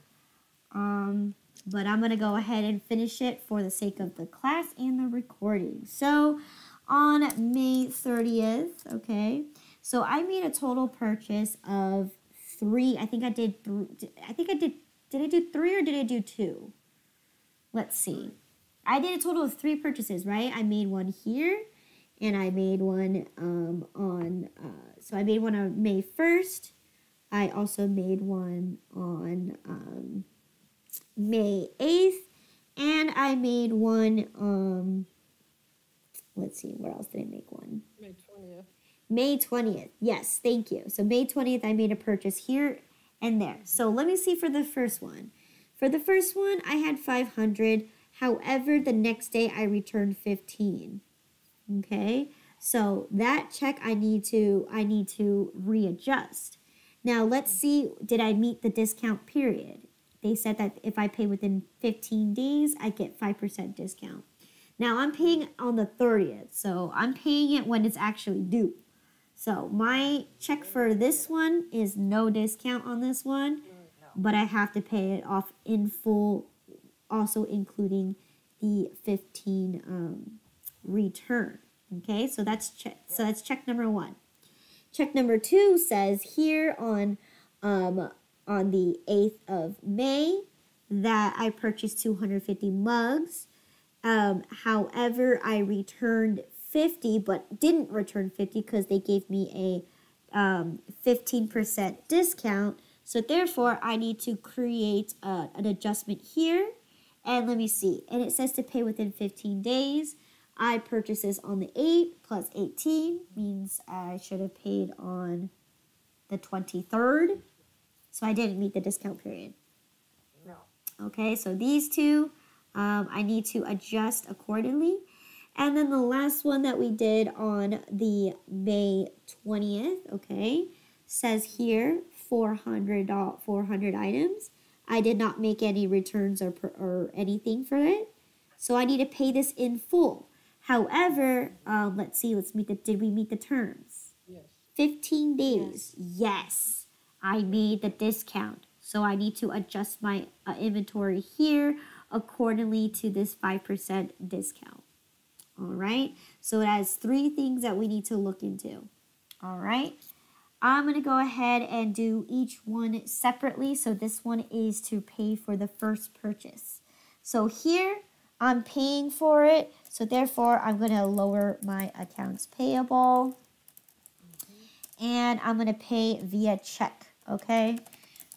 But I'm going to go ahead and finish it for the sake of the class and the recording. So on May 30th, okay, so I made a total purchase of 3. I think I did I do 3 or did I do 2? Let's see. I did a total of 3 purchases, right? I made one here, and I made one so I made one on May 1st. I also made one on May 8th, and I made one, let's see, where else did I make one? May 20th. May 20th, yes, thank you. So May 20th, I made a purchase here and there. So let me see for the first one. For the first one, I had 500. However, the next day I returned 15. Okay, so that check I need to readjust. Now let's see, did I meet the discount period? They said that if I pay within 15 days, I get 5% discount. Now I'm paying on the 30th, so I'm paying it when it's actually due. So my check for this one is no discount on this one, No. but I have to pay it off in full, also including the 15 return. Okay, so that's check number 1. Check number 2 says here on the 8th of May that I purchased 250 mugs. However, I returned 50, but didn't return 50 because they gave me a 15% discount. So therefore, I need to create an adjustment here. And let me see. And it says to pay within 15 days. I purchased this on the 8th plus 18 means I should have paid on the 23rd. So I didn't meet the discount period. No. Okay, so these two, I need to adjust accordingly. And then the last one that we did on the May 20th, okay, says here 400 items. I did not make any returns or anything for it. So I need to pay this in full. However, let's see, did we meet the terms? Yes. 15 days, yes. I made the discount. So I need to adjust my inventory here accordingly to this 5% discount. All right. So it has 3 things that we need to look into. All right. I'm going to go ahead and do each one separately. So this one is to pay for the first purchase. So here I'm paying for it. So therefore I'm going to lower my accounts payable. And I'm going to pay via check. Okay.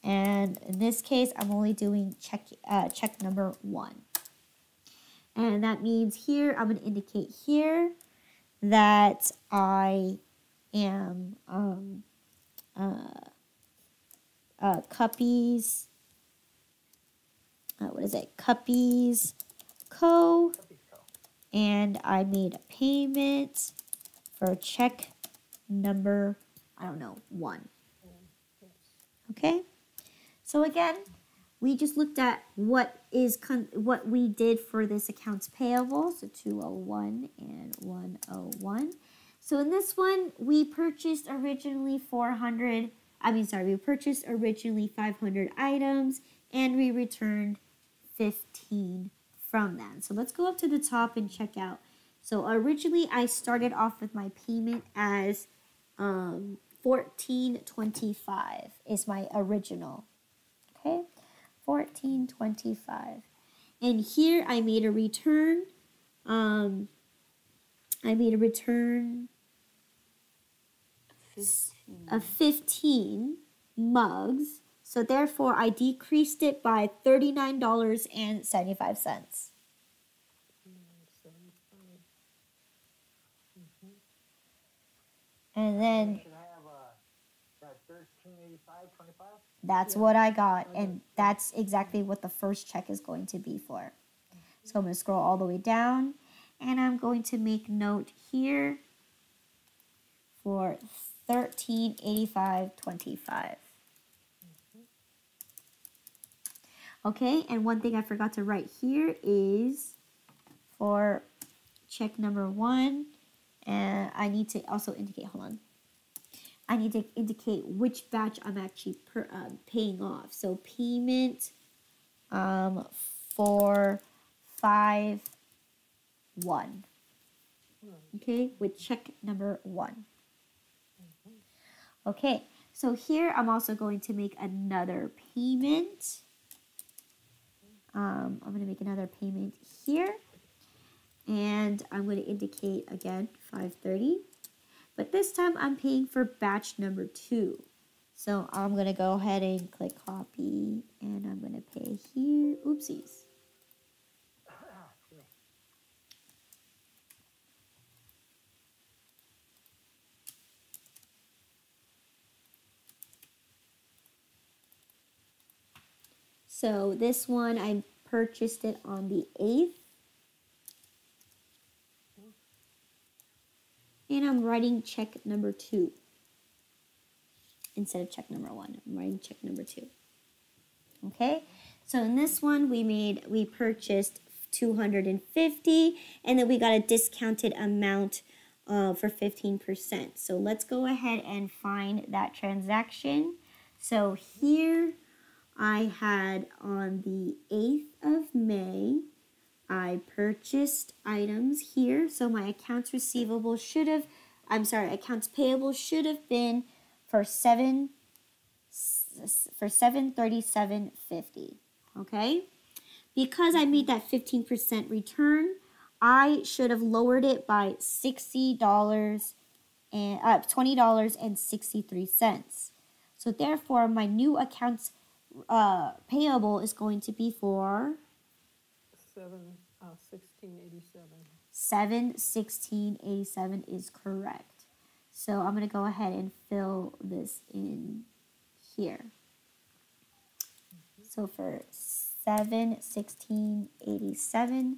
And in this case, I'm only doing check number 1. And that means here, I'm going to indicate here that I am Cuppies, Cuppies Co. And I made a payment for check number, 1. Okay? So again, we just looked at what we did for this accounts payable, so 201 and 101. So in this one, we purchased originally 500 items, and we returned 15 from that. So let's go up to the top and check out. So originally, I started off with my payment as $14.25 is my original. Okay, $14.25, and here I made a return. I made a return 15. of 15 mugs. So therefore, I decreased it by $39.75. And then Should I have that $13.85.25? that's what I got, and that's exactly what the first check is going to be for. So I'm going to scroll all the way down, and I'm going to make note here for $13.85.25. Okay, and one thing I forgot to write here is for check number 1, and I need to also indicate, I need to indicate which batch I'm actually paying off. So payment for 5/1. Okay, with check number 1. Okay, so here I'm also going to make another payment. I'm going to make another payment here. And I'm going to indicate again 530. But this time I'm paying for batch number 2. So I'm going to go ahead and click copy. And I'm going to pay here. Oopsies. So this one, I purchased it on the 8th. And I'm writing check number 2 instead of check number 1. I'm writing check number 2. Okay, so in this one we purchased $250, and then we got a discounted amount for 15%. So let's go ahead and find that transaction. So here I had on the 8th of May, I purchased items here. So my accounts receivable should have, accounts payable should have been for $737.50. Okay? Because I made that 15% return, I should have lowered it by $60 and $20.63. So therefore, my new accounts payable is going to be for 71687 is correct. So I'm going to go ahead and fill this in here. So for 71687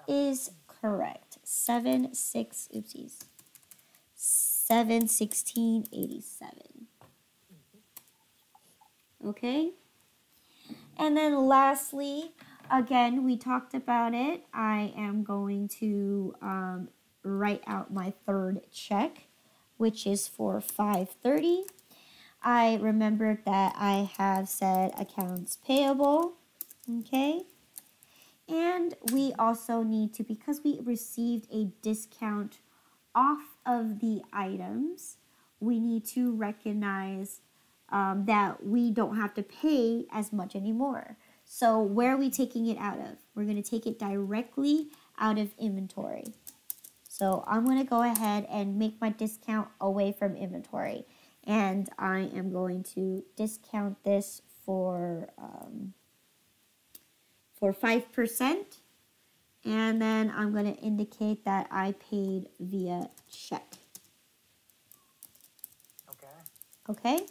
is correct. 71687. Okay? And then lastly, again, we talked about it. I am going to write out my third check, which is for $530. I remembered that I have said accounts payable, okay? And we also need to, because we received a discount off of the items, we need to recognize that we don't have to pay as much anymore. So where are we taking it out of? We're going to take it directly out of inventory. So I'm going to go ahead and make my discount away from inventory. And I am going to discount this for 5%. And then I'm going to indicate that I paid via check. Okay?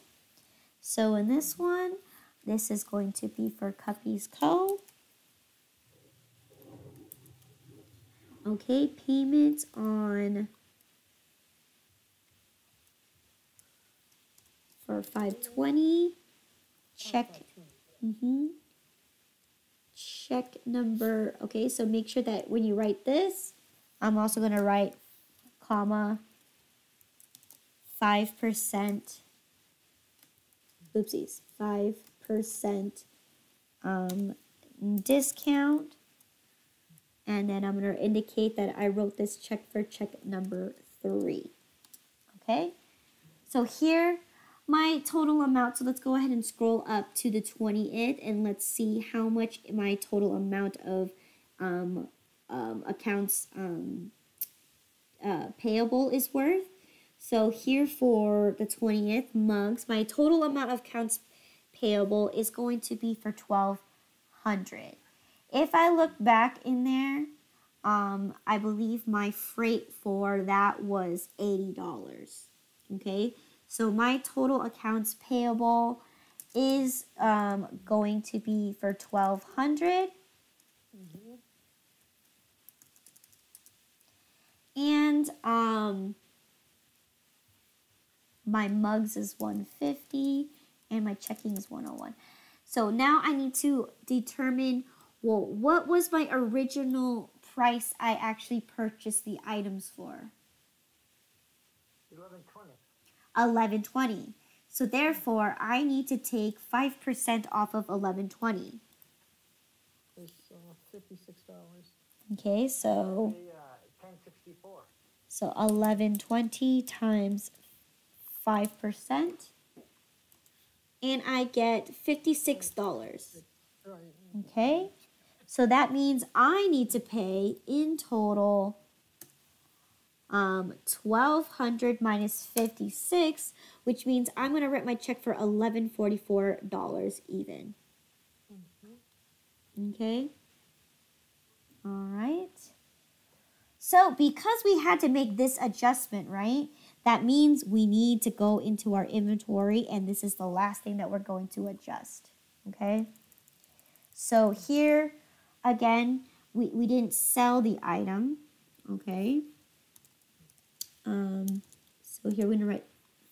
So in this one, this is going to be for Cuppy's Co. Okay, payments on for $520. Check. Check number. Okay, so make sure that when you write this, I'm also going to write comma 5%. Oopsies, 5% discount. And then I'm going to indicate that I wrote this check for check number 3. Okay? So here, my total amount, so let's go ahead and scroll up to the 20th and let's see how much my total amount of accounts payable is worth. So here for the 20th month, my total amount of accounts payable is going to be for $1,200. If I look back in there, I believe my freight for that was $80. Okay, so my total accounts payable is going to be for $1,200. And my mugs is $150 and my checking is $101. So now I need to determine, well, what was my original price I actually purchased the items for? $11.20. So therefore, I need to take 5% off of $11.20. It's $56. Okay, so $10.64. So $11.20 times 5%, and I get $56. Right. Okay, so that means I need to pay in total $1,200 minus 56, which means I'm going to write my check for $1,144 even. Okay, all right. So because we had to make this adjustment, right, that means we need to go into our inventory, and this is the last thing that we're going to adjust, okay? So here, again, we didn't sell the item, okay? So here we're going to write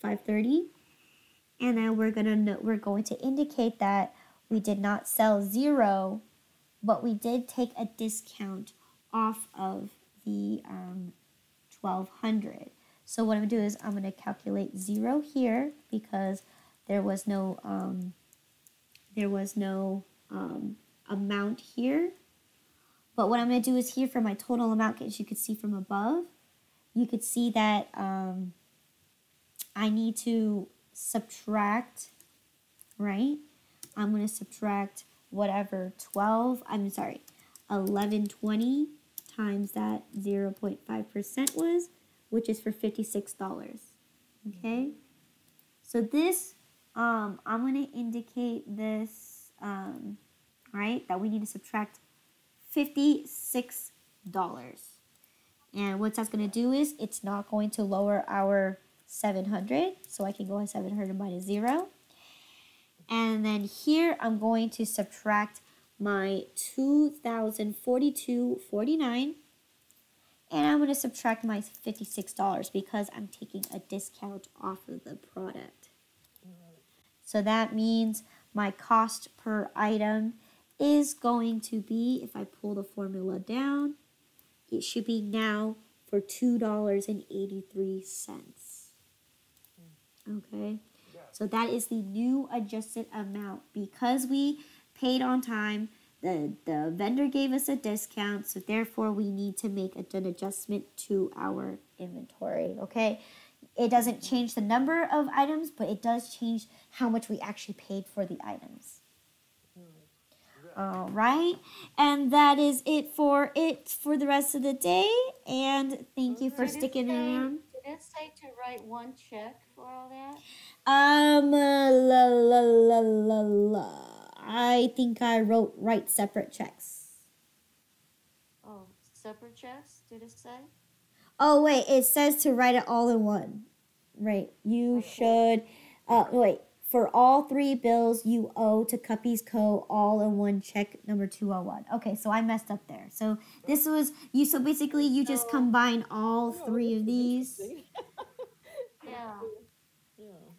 $530, and then we're going to indicate that we did not sell 0 but we did take a discount off of the 1200. So what I'm gonna do is I'm gonna calculate 0 here because there was no amount here. But what I'm gonna do is here for my total amount, as you can see from above, you could see that I need to subtract, right? I'm going to subtract whatever 1120 times that 0.5% was, which is for $56. Okay? So this, I'm going to indicate this, right, that we need to subtract $56. And what that's going to do is it's not going to lower our 700. So I can go ahead 700 minus 0. And then here I'm going to subtract my 2,042.49. And I'm going to subtract my $56 because I'm taking a discount off of the product. So that means my cost per item is going to be, if I pull the formula down, it should be now for $2.83. Okay, so that is the new adjusted amount because we paid on time. The vendor gave us a discount, so therefore we need to make an adjustment to our inventory. Okay, it doesn't change the number of items, but it does change how much we actually paid for the items. All right, and that is it for the rest of the day. And thank you for sticking around. Did it say to write one check for all that? I think I write separate checks. Oh, separate checks, did it say? Oh, wait, it says to write it all in one. Right, you should, wait, for all 3 bills you owe to Cuppy's Co. all in one check number 201. Okay, so I messed up there. So this was, so basically you just combine all 3 of these. Yeah.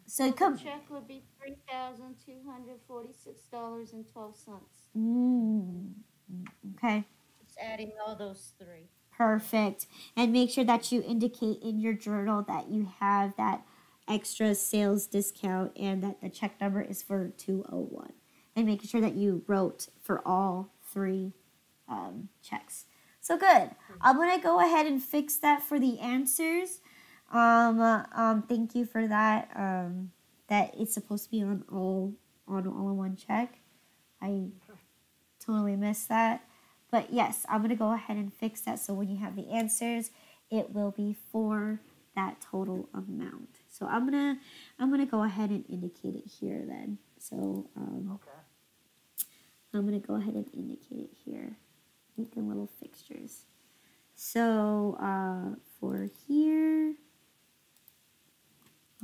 So the check would be $3,246.12. Okay. Just adding all those 3. Perfect. And make sure that you indicate in your journal that you have that extra sales discount and that the check number is for 201. And making sure that you wrote for all 3 checks. So good. I'm going to go ahead and fix that for the answers. Thank you for that. That it's supposed to be on all in one check. I totally missed that. But yes, I'm going to go ahead and fix that so when you have the answers, it will be for that total amount. So I'm going to go ahead and indicate it here then. So I'm going to go ahead and indicate it here. Making little fixtures. So for here,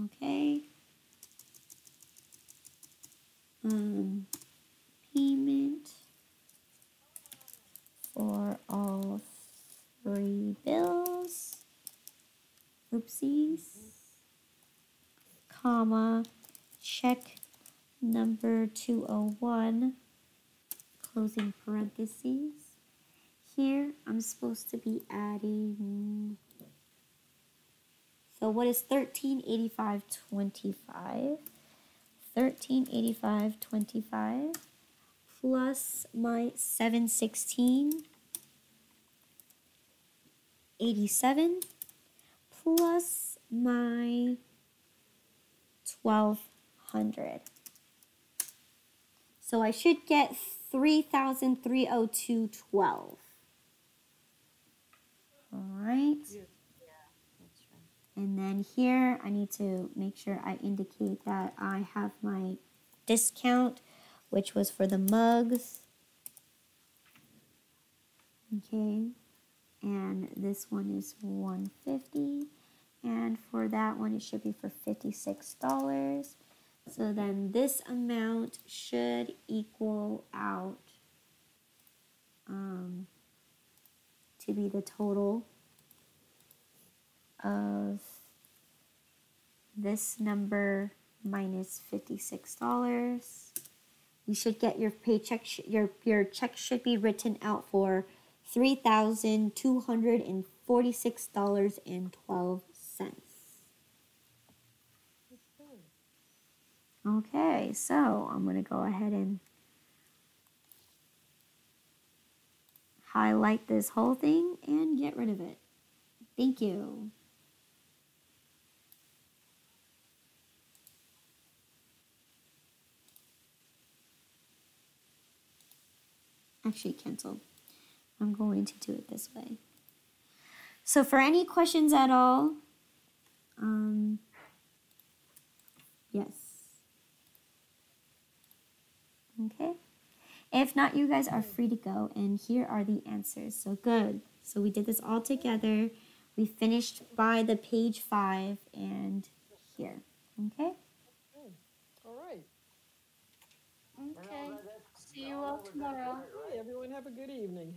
okay. Payment for all 3 bills, oopsies, comma, check number 201, closing parentheses. Here, I'm supposed to be adding, so what is 1385.25? 1385.25 plus my 716.87 plus my 1200. So I should get 3,302.12. All right. And then here, I need to make sure I indicate that I have my discount, which was for the mugs. Okay. And this one is $150. And for that one, it should be for $56. So then this amount should equal out to be the total of this number minus $56 You should get your paycheck, your check should be written out for $3,246.12. Okay. Okay, so I'm going to go ahead and highlight this whole thing and get rid of it. Thank you. Actually, cancel. I'm going to do it this way. So for any questions at all, yes. Okay. If not, you guys are free to go, and here are the answers. So good. So we did this all together. We finished by the page 5 and here. Okay? Okay. All right. Okay, see you all tomorrow. Hey, everyone have a good evening.